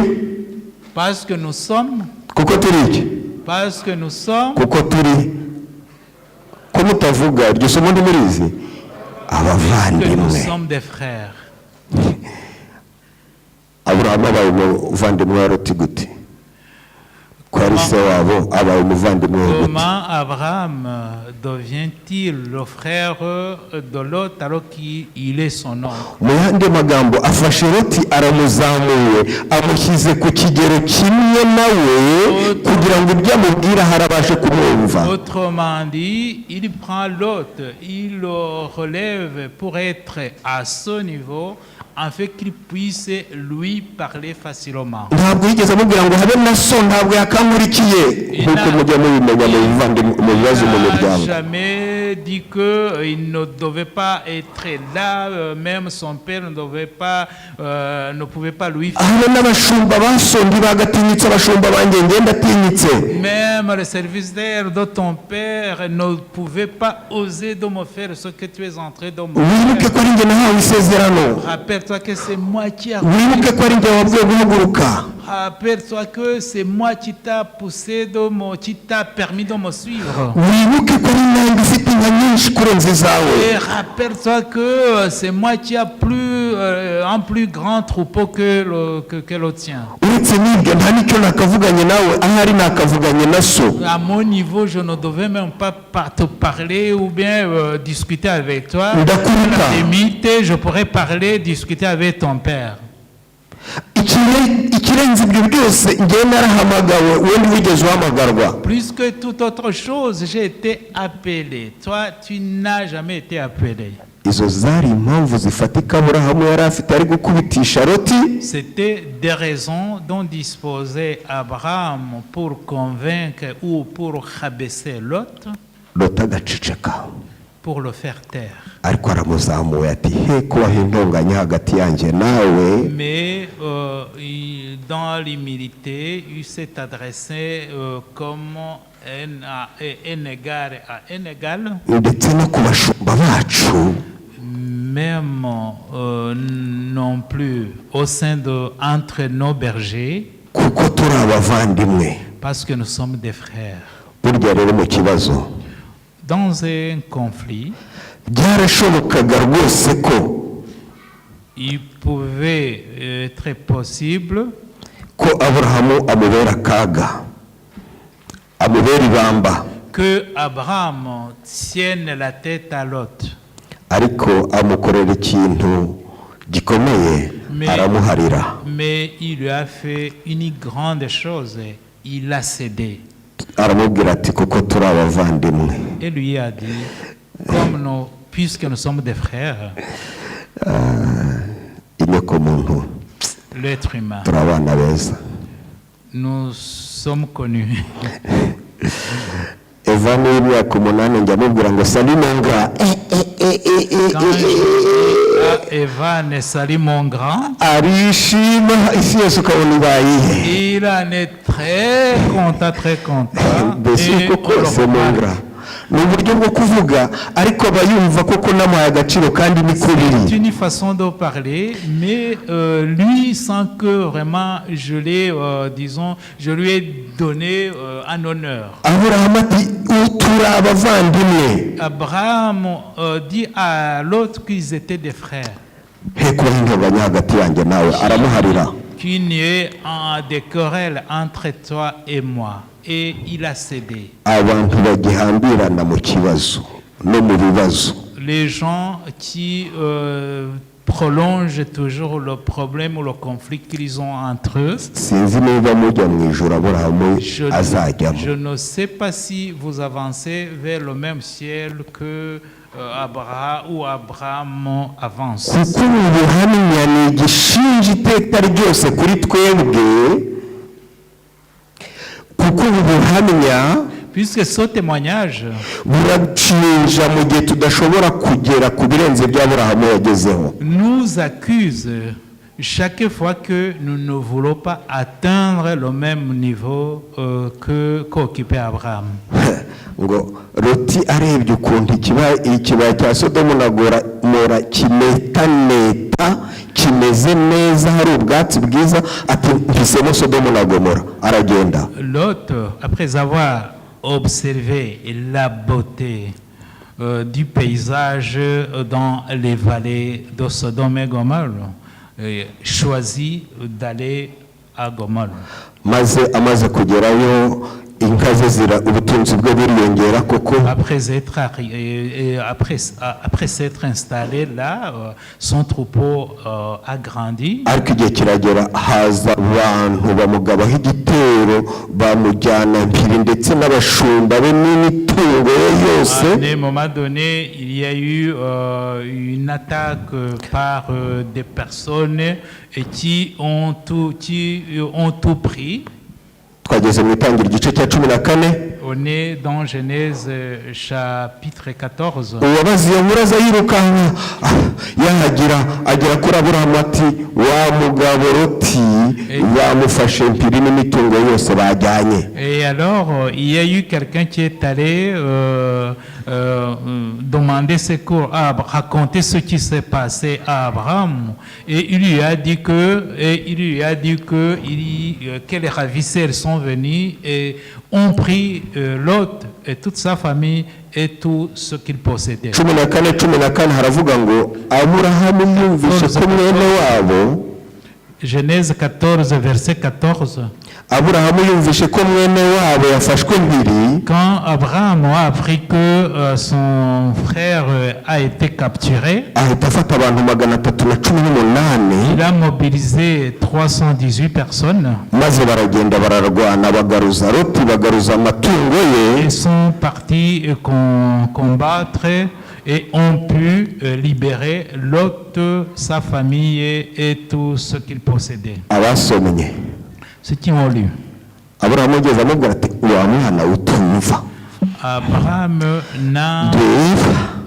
Parce que nous sommes. kuko turi iki Parce que nous sommes. kuko turi ko mutavuga iryo somo ndimurizi Que nous abavandimwe. sommes des frères. Aburahamu abaye umuvandimwe wa Loti gute? ko ari se wabo abaye umuvandimwe we gute? Comment Abraham devient-il le frère de Lot alors qu'il est son oncle? mu yandi magambo afashe Loti aramuzamuye amushyize ku kigero kimwe nawe kugira ngo ibyo amubwira harabashe kumwumva. Autrement dit, il prend Lot, il le relève pour être à ce niveau, afin qu'il puisse lui parler facilement. ntabwo yigeze amubwira ngo habe na so ntabwo yakankurikiye nk'uko mujya mubimenya mu bibazo mu miryango. Il n'a jamais dit qu'il ne devait pas être là, même son père ne pouvait pas lui faire. habe n'abashumba basondi bagatinyitse abashumba banjye ngenda atinyitse. Même le serviteur de ton père ne pouvait pas oser de me faire ce que tu es en train de me wibuke faire. ko ari njye nahawe isezerano. Rappelle-toi que c'est moi qui a wibuke ko ari njye wabwiye guhaguruka. Rappelle-toi que c'est moi qui t'a poussé qui t'a permis de me suivre. wibuke ko ari nanjye ufite inka nyinshi kurenza izawe. Et rappelle-toi que c'est moi qui a un plus grand troupeau que le tien. uretse n'ibyo nta n'icyo nakavuganye nawe ahari nakavuganye na so. À mon niveau, je ne devais même pas te parler ou bien discuter avec toi. ndakuruka. À la limite, je pourrais discuter avec ton père. ikirenze ibyo byose njyewe narahamagawe wenda wigeze uhamagarwa. Plus que toute autre chose, j'ai été appelé. Toi, tu n'as jamais été appelé. izo zari impamvu zifatika Aburahamu yari afite ari gukubitisha Loti. C'était des raisons dont disposait Abraham pour convaincre ou pour rabaisser Lot, Loti agaceceka pour le faire taire. ariko aramuzamuye ati he kubaho intonganya hagati yanjye nawe. Mais dans l'humilité, il s'est adressé comme un égal à un égal. ndetse no ku bashumba bacu. Même non plus entre nos bergers, kuko turi abavandimwe. parce que nous sommes des frères. burya rero mu kibazo Dans un conflit, byarashobokaga rwose ko il pouvait être possible ko Aburahamu amubera akaga, amubera ibamba, que Abraham tienne la tête à Lot. ariko amukorera ikintu gikomeye, aramuharira. Mais il lui a fait une grande chose, il a cédé. Aramubwira ati kuko turi abavandimwe. Et lui a dit, puisque nous sommes des frères, inyokomuntu, l'être humain, turi abana beza. nous sommes connus. Eva n'imyaka 8 njya mubwira ngo Salimanga Quand je dis à Evan et Salim mon grand, arishima isi yose ukabona ibayihe. il en est très content. Mbese Et koko on le Salimanga remarque. ni uburyo bwo kuvuga ariko aba yumva koko namuhaye agaciro kandi ni C'est kubiri. une façon de parler, mais lui, sans que vraiment je l'ai, je lui ai donné un honneur. Aburahamu ati turi abavandimwe. Abraham dit à l'autre qu'ils étaient des frères. He kuba intonganya hagati yanjye nawe, aramuharira. Qu'il n'y ait des querelles entre toi et moi. Et il a cédé. Abantu bagihambirana mu kibazo no mu bibazo. Les gens qui prolongent toujours le problème ou le conflit qu'ils ont entre eux. Sinzi niba mujya mu ijuru Aburahamu azajyamo. Je ne sais pas si vous avancez vers le même ciel que Abraham avance. Kuko ubu buhamya ni igishinja iteka ryose kuri twebwe, kuko ubu buhamya Puisque ce témoignage buracinja mu gihe tudashobora kugera ku birenze by'Aburahamu yagezeho. nous accuse chaque fois que nous ne voulons pas atteindre le même niveau qu'occupait Abraham. Ngo Loti arebye ukuntu ikibaya cya Sodomu na Gomora kimetaneta kimeze neza, hari ubwatsi bwiza, ati mpisemo Sodomu na Gomora, aragenda. Lot, après avoir observé la beauté du paysage dans les vallées de Sodome et Gomorrhe, choisit d'aller à Gomorrhe. Maze amaze kugerayo inka ze ubutunzi bwe buriyongera koko. Après s'être installé là, son troupeau a grandi. Ariko igihe kiragera haza abantu bamugabaho igitero, bamujyana mpiri ndetse n'abashumba be n'imitungo ye yose. À un moment donné, il y a eu une attaque par des personnes qui ont tout pris. Twageze mu itangira igice cya 14. On est dans Genèse chapitre 14. Uwabazi yamuraza yirukanka yahagira agera kuri Aburahamu ati wa mugabo Loti bamufashe mpiri n'imitungo yose bajyanye. Et alors il y a eu quelqu'un qui est allé demander secours à raconter ce qui s'est passé à Abraham, et il lui a dit que les ravisseurs sont venus et ont pris Lot et toute sa famille et tout ce qu'il possédait. 14 haravuga ngo Aburahamu yumvise ko mwene wabo. Genèse 14 verset 14. Aburahamu yumvise ko mwene wabo yafashwe mpiri. Quand Abraham a appris que son frère a été capturé, ahita afata abantu 318. il a mobilisé 318 personnes. Maze baragenda bararwana, bagaruza Loti, bagaruza amatungo ye. Ils sont partis combattre et ont pu libérer Lot, sa famille et tout ce qu'il possédait. Abasomye Ceux qui ont lu. Aburahamu ageze amubwira ati wa mwana utumva. Abraham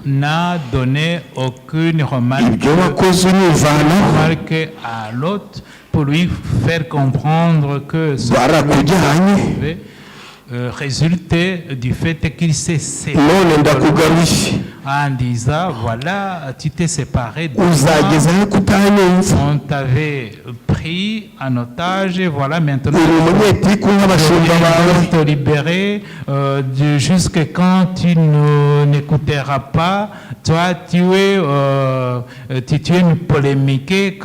n'a donné aucune remarque à Lot pour lui faire comprendre que ce qui résultait du fait qu'il s'est séparé en disant voilà, tu t'es séparé de moi, on t'avait pris pris en otage et voilà maintenant uri umunyetiku nk'abashumba bawe te libérer jusqu'à quand tu n'écouteras pas. Toi, tu es une polémique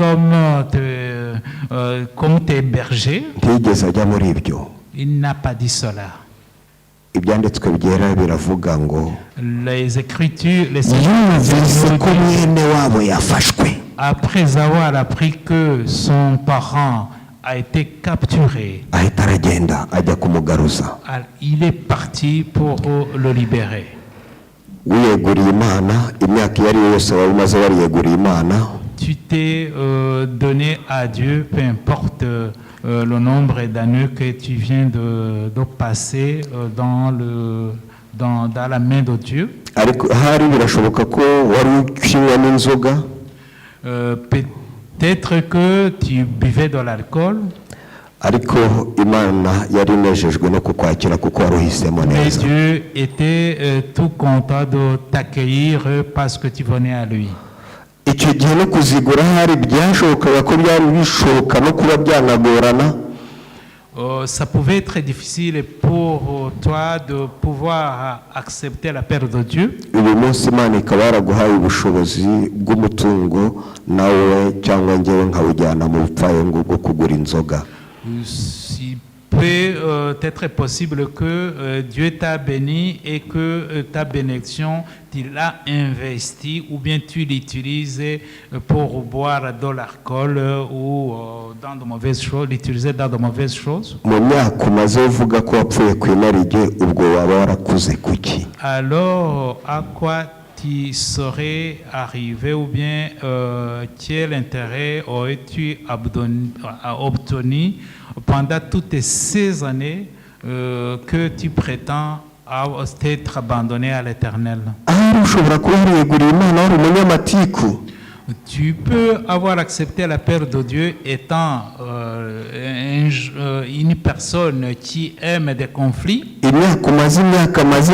comme tes bergers. ntigeze ajya muri ibyo. Il n'a pas dit cela. Ibyanditswe byera biravuga ngo Les Écritures, yumvise ko mwene wabo yafashwe, après avoir appris que son parent a été capturé, ahita aragenda ajya kumugaruza. il est parti pour le libérer. Wiyeguriye Imana, imyaka iyo ari yo yose waba umaze wariyeguriye Imana, Tu t'es donné à Dieu, peu importe le nombre d'années que tu viens de passer dans la main de Dieu. ariko hari birashoboka ko wari ukinywa n'inzoga, Peut-être que tu buvais de l'alcool, ariko Imana yari inejejwe no kukwakira kuko wari uhisemo mais neza. Dieu était tout content de t'accueillir parce que tu venais à lui. Icyo gihe no kuzigura hari byashobokaga ko byari bishoboka no kuba byanagorana. Ça pouvait être difficile pour toi de pouvoir accepter la perte de Dieu. Uyu munsi Imana ikaba yaraguhaye ubushobozi bw'umutungo nawe cyangwa njyewe nkawujyana mu bupfayongo bwo kugura inzoga. Il peut être possible que Dieu t'a béni et que ta bénédiction, tu l'as investi ou bien tu l'utilises pour boire de l'alcool ou dans de mauvaises choses, l'utiliser dans de mauvaises choses. Mu myaka umaze uvuga ko wapfuye ku inarijye, ubwo waba warakuze kuki? Alors, à quoi tu serais arrivé ou bien quel intérêt aurais-tu obtenu pendant toutes ces années que tu prétends t'être abandonné à l'Éternel? Ahari ushobora kuba wariyeguriye Imana wari umunyamatiku. Tu peux avoir accepté la perte de Dieu étant une personne qui aime des conflits. Imyaka maze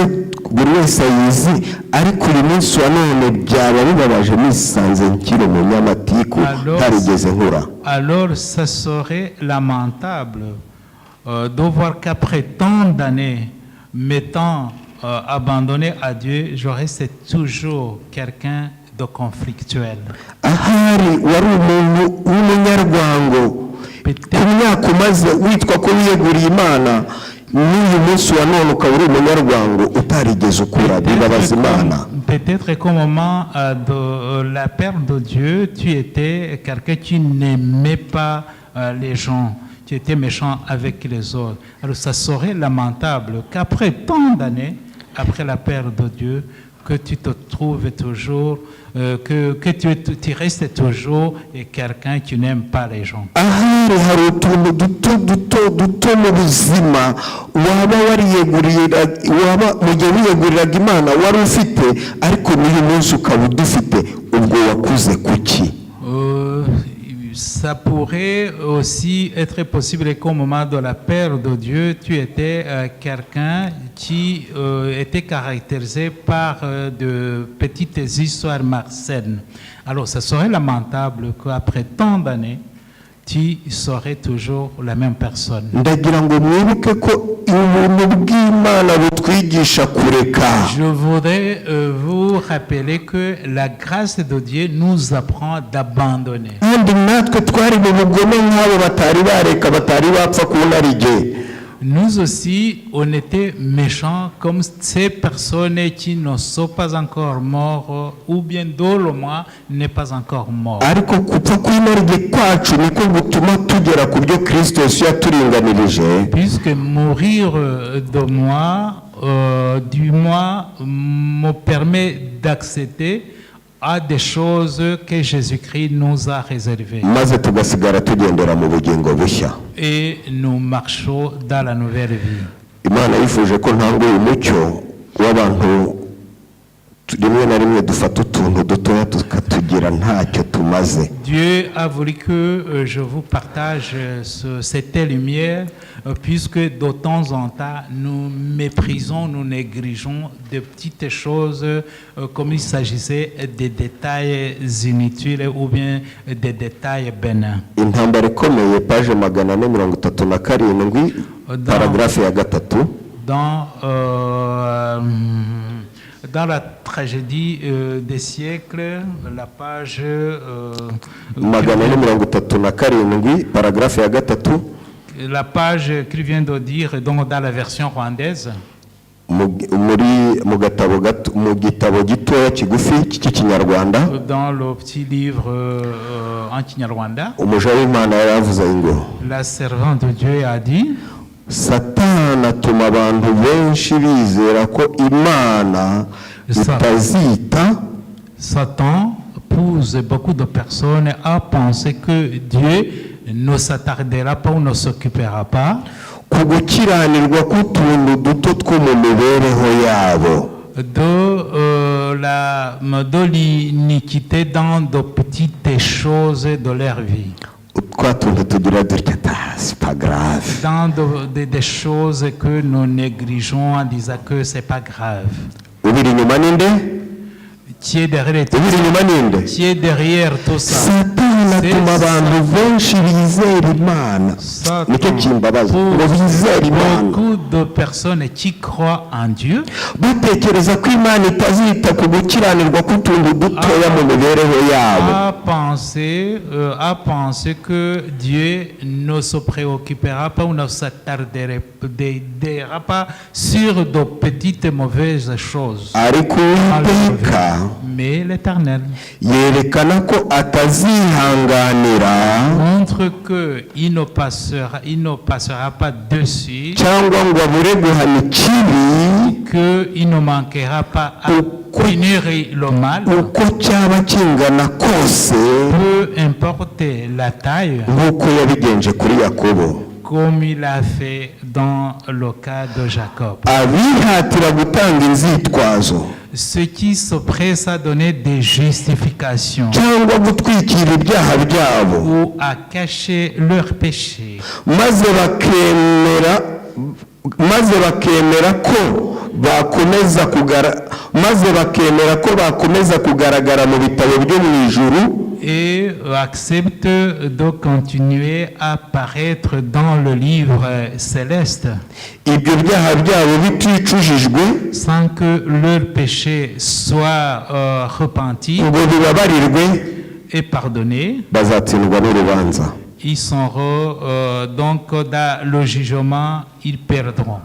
buri wese ayizi, ariko uyu munsi wa none byaba bibabaje nisanze nkiri umunyamatiku ntarigeze nkura. Alors ça serait lamentable de voir qu'après tant d'années m'étant abandonné à Dieu, je reste toujours quelqu'un de conflictuel. Ahari wari umuntu w'umunyarwango, ku myaka umaze witwa ko wiyeguriye Imana, n'uyu munsi wa none ukaba uri umunyarwango utarigeze ukura, bibabaza Imana. Peut-être qu'au moment de la perte de Dieu, tu étais quelqu'un qui n'aimait pas les gens, tu étais méchant avec les autres. Alors ça serait lamentable qu'après tant d'années, après la perte de Dieu, que tu te trouves toujours, que tu restes toujours quelqu'un qui n'aime pas les gens. Ahari hari utuntu duto mu buzima waba waba mu gihe wiyeguriraga Imana wari ufite, ariko n'uyu munsi ukaba udufite, ubwo wakuze kuki? Ça pourrait aussi être possible qu'au moment de la perte de Dieu, tu étais quelqu'un qui était caractérisé par de petites histoires malsaines. Alors, ça serait lamentable qu'après tant d'années, tu serais toujours la même personne. Ndagira ngo mwibuke ko ubuntu bw'Imana butwigisha kureka. Je voudrais vous rappeler que la grâce de Dieu nous apprend d'abandonner. Kandi natwe twari mu bugome nk'abo batari bareka, batari bapfa ku narijye. Nous aussi, on était méchants comme ces personnes qui ne sont pas encore morts ou bien dont le moi n'est pas encore mort. Ariko kupfa ku narijye kwacu niko gutuma tugera ku byo Kristo Yesu yaturinganirije. Puisque mourir de moi, du moi, me permet d'accéder à des choses que Jésus-Christ nous a réservées. Maze tugasigara tugendera mu bugingo bushya. Et nous marchons dans la nouvelle vie. Imana yifuje ko ntanga uyu mucyo w'abantu rimwe na rimwe dufata utuntu dutoya tukatugira ntacyo tumaze. Dieu a voulu que je vous partage cette lumière, puisque de temps en temps, nous méprisons, nous négligeons de petites choses comme il s'agissait des détails inutiles ou bien des détails bénins. Intambara ikomeye page 437 paragraphe ya gatatu. Dans la tragédie des siècles, la page 437 paragraphe ya gatatu, la page qu'il vient de dire, donc dans la version rwandaise, dans le petit livre en Kinyarwanda, la servante de Dieu a dit: Satana atuma abantu benshi bizera ko Imana itazita. Satan pousse beaucoup de personnes à penser que Dieu ne s'attardera pas ou ne s'occupera pas ku gukiranirwa k'utuntu duto two mu mibereho yabo, de l'iniquité dans de petites choses de leur vie. C'est pas grave. Dans des choses que nous négligeons en disant que c'est pas grave. Qui est derrière tout ça? Qui est derrière tout ça? Beaucoup de personnes qui croient en Dieu à penser que Dieu ne se préoccupera pas ou ne s'attardera pas sur de petites mauvaises choses. Mais l'Éternel montre qu'il ne passera pas dessus, qu'il ne manquera pas à punir le mal, peu importe la taille, comme il a fait dans le cas de Jacob. Ceux qui se pressent à donner des justifications ou à cacher leurs péchés, maze bakemera ko bakomeza kugaragara mu bitabo byo mu ijuru, et accepte de continuer à apparaître dans le livre céleste sans que leur péché soit repenti et pardonné. Ils seront donc dans le jugement, ils perdront.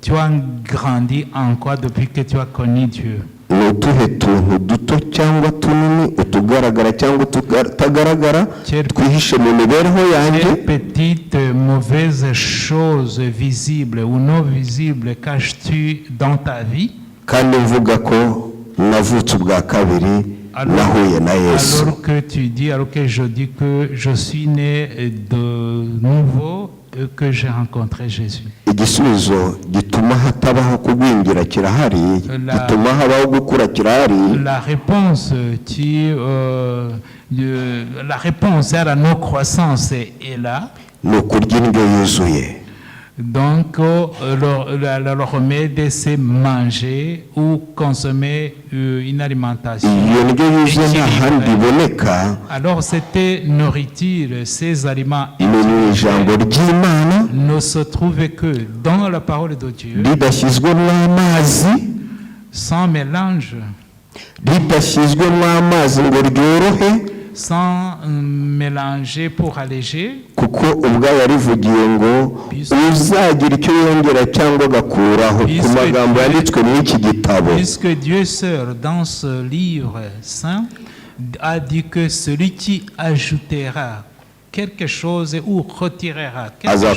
Tu as grandi en quoi depuis que tu as connu Dieu? Quelles petites mauvaises choses visibles ou non visibles caches-tu dans ta vie? Alors que tu dis, alors que je dis que je suis né de nouveau, que j'ai rencontré Jésus. La réponse à la non-croissance est là. Donc, le remède, c'est manger ou consommer une alimentation équilibrée. Alors, cette nourriture, ces aliments ne se trouvent que dans la parole de Dieu, sans mélange, sans mélanger pour alléger, puisque Dieu seul dans ce livre saint a dit que celui qui ajoutera quelque chose ou retirera quelque chose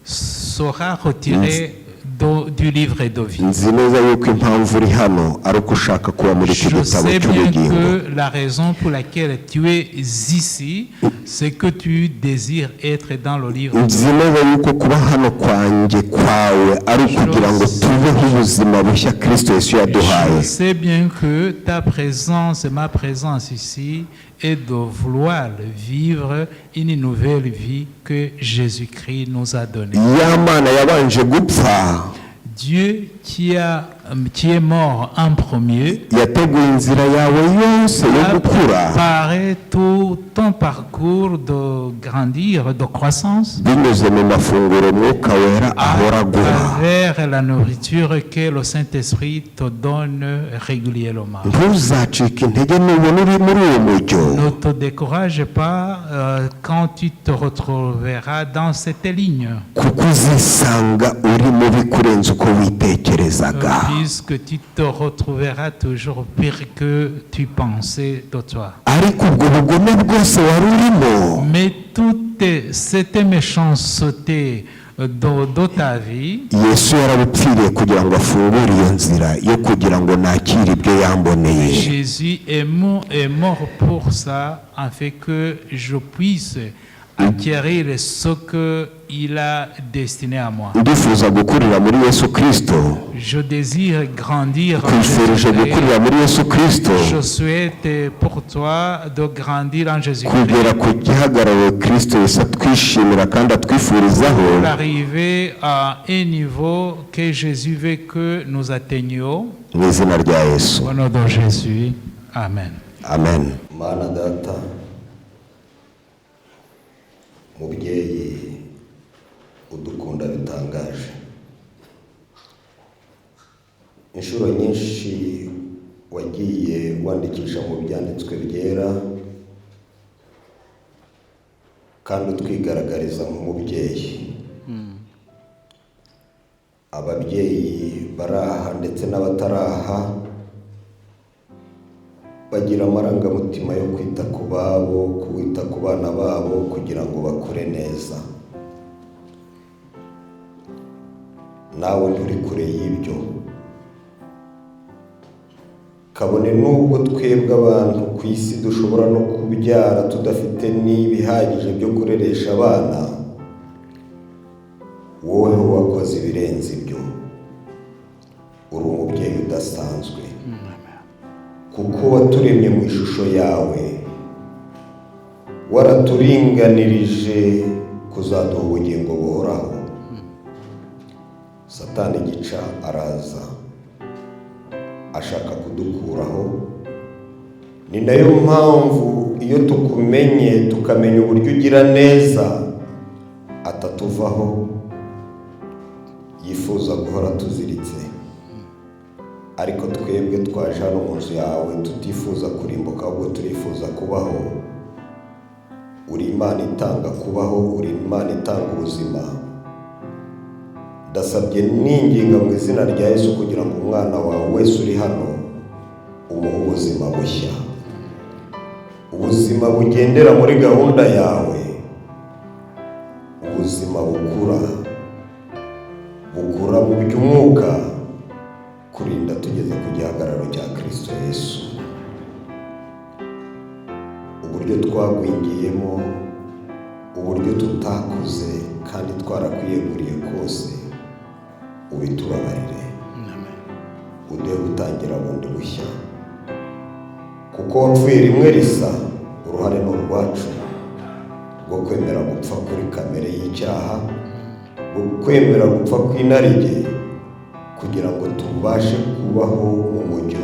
sera retiré du livre de vie. nzi neza yuko impamvu uri hano ari uko ushaka kuba muri iki Je gitabo sais bien cy'ubugingo. que la raison pour laquelle tu es ici, c'est que tu désires être dans le livre. nzi neza yuko kuba hano kwanjye kwawe ari ukugira ngo tubeho ubuzima bushya Kristo Yesu yaduhaye. Je sais bien que ta présence et ma présence ici est de vouloir vivre une nouvelle vie que Jésus-Christ nous a donnée. Ya Mana yabanje gupfa, Dieu qui est mort en premier yateguye inzira yawe yose yo a gukura préparé tout ton parcours de grandir, de croissance binyuze mu mafunguro Mwuka Wera ahora à aguha. travers la nourriture que le Saint-Esprit te donne régulièrement. Ntuzacike intege nubona uri muri uwo mujyo, Ne te décourage pas quand tu te retrouveras dans cette ligne, kuko uzisanga uri mubi kurenza uko witekerezaga. puisque tu te retrouveras toujours pire que tu pensais de toi. Ariko ubwo bugome bwose wari urimo, Mais toute cette méchanceté de ta vie, Yesu yarabupfiriye kugira ngo afungure iyo nzira yo kugira ngo nakire ibyo yamboneye. Jésus est mort pour ça, afin que je puisse acquérir ce qu'il a destiné à moi. Ndifuza gukurira muri Yesu Kristo, Je désire grandir en kwifurije Jésus-Christ. gukurira muri Yesu Kristo, Je souhaite pour toi de grandir en Jésus-Christ. kugera ku gihagararo Kristo Yesu atwishimira kandi atwifurizaho, D'arriver à un niveau que Jésus veut que nous atteignions. mu izina rya Yesu. Au nom de Jésus. Amen. Amen. Mana data, mubyeyi udukunda bitangaje, inshuro nyinshi wagiye wandikisha mu byanditswe byera kandi utwigaragariza nk'umubyeyi. Ababyeyi baraha ndetse n'abataraha bagira amarangamutima yo kwita ku babo, kwita ku bana babo kugira ngo bakure neza. Nawe nturi kure y'ibyo, kabone n'ubwo twebwe abantu ku isi dushobora no kubyara tudafite n'ibihagije byo kureresha abana, wowe wakoze ibirenze ibyo. Uri umubyeyi udasanzwe, kuko waturemye mu ishusho yawe, waraturinganirije kuzaduha ubugingo buhoraho. Satani gica araza ashaka kudukuraho. Ni nayo mpamvu iyo tukumenye tukamenya uburyo ugira neza atatuvaho, yifuza guhora tuziritse. Ariko twebwe twaje hano mu nzu yawe tutifuza kurimbuka, ahubwo turifuza kubaho. Uri Imana itanga kubaho, uri Imana itanga ubuzima. Ndasabye ninginga mu izina rya Yesu kugira ngo umwana wawe wese uri hano umuhe ubuzima bushya, ubuzima bugendera muri gahunda yawe, ubuzima bukura mu by'umwuka, kurinda tugeze ku gihagararo cya Kristo Yesu. Uburyo twagwingiyemo, uburyo tutakuze kandi twarakwiyeguriye kose, ubitubabarire, uduhe gutangira bundi bushya, kuko wapfuye rimwe risa. Uruhare ni urwacu rwo kwemera gupfa kuri kamere y'icyaha, rwo kwemera gupfa kw'inarijye, kugira ngo tubashe kubaho mu mujyo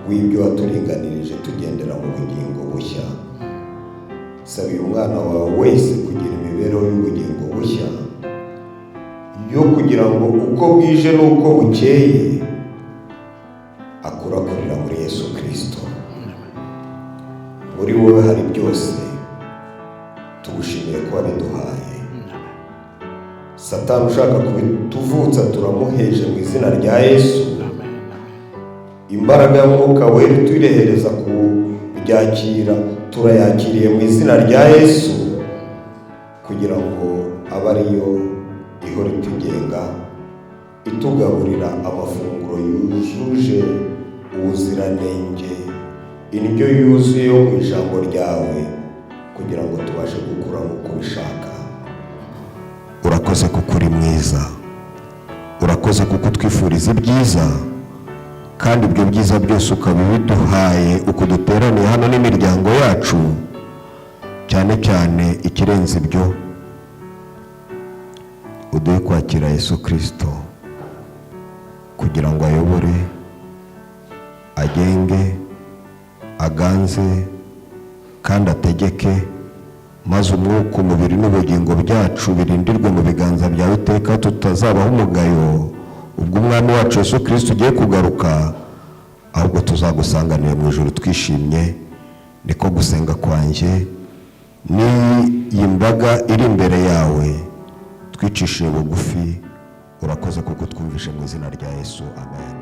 w'ibyo waturinganirije tugendera mu bugingo bushya. Saba uyu mwana wawe wese kugira imibereho y'ubugingo bushya, yo kugira ngo uko bwije n'uko bukeye akurakurira muri Yesu Kristo. Muri wowe hari byose, tugushimiye ko wabiduhaye. Satani ushaka kubituvutsa turamuheje mu izina rya Yesu. Imbaraga y'Umwuka Wera tuyirehereza kubyakira, turayakiriye mu izina rya Yesu, kugira ngo abe ariyo ihora itugenga itugaburira amafunguro yujuje ubuziranenge, indyo yuzuye yo mu ijambo ryawe, kugira ngo tubashe gukura nk'uko ubishaka. Urakoze kuko uri mwiza, urakoze kuko twifuriza ibyiza, kandi ibyo byiza byose ukaba biduhaye uko duteraniye hano n'imiryango yacu. cyane cyane ikirenze ibyo, uduhe kwakira Yesu Kristo kugira ngo ayobore, agenge, aganze kandi ategeke, maze umwuka, umubiri n'ubugingo byacu birindirwe mu biganza byawe iteka, tutazabaho umugayo ubwo umwami wacu Yesu Kristo ugiye kugaruka, ahubwo tuzagusanganira mu ijuru twishimye. Niko gusenga kwanjye n'iyi mbaga iri imbere yawe, twicishije bugufi. Urakoze kuko twumvishe mu izina rya Yesu, amen.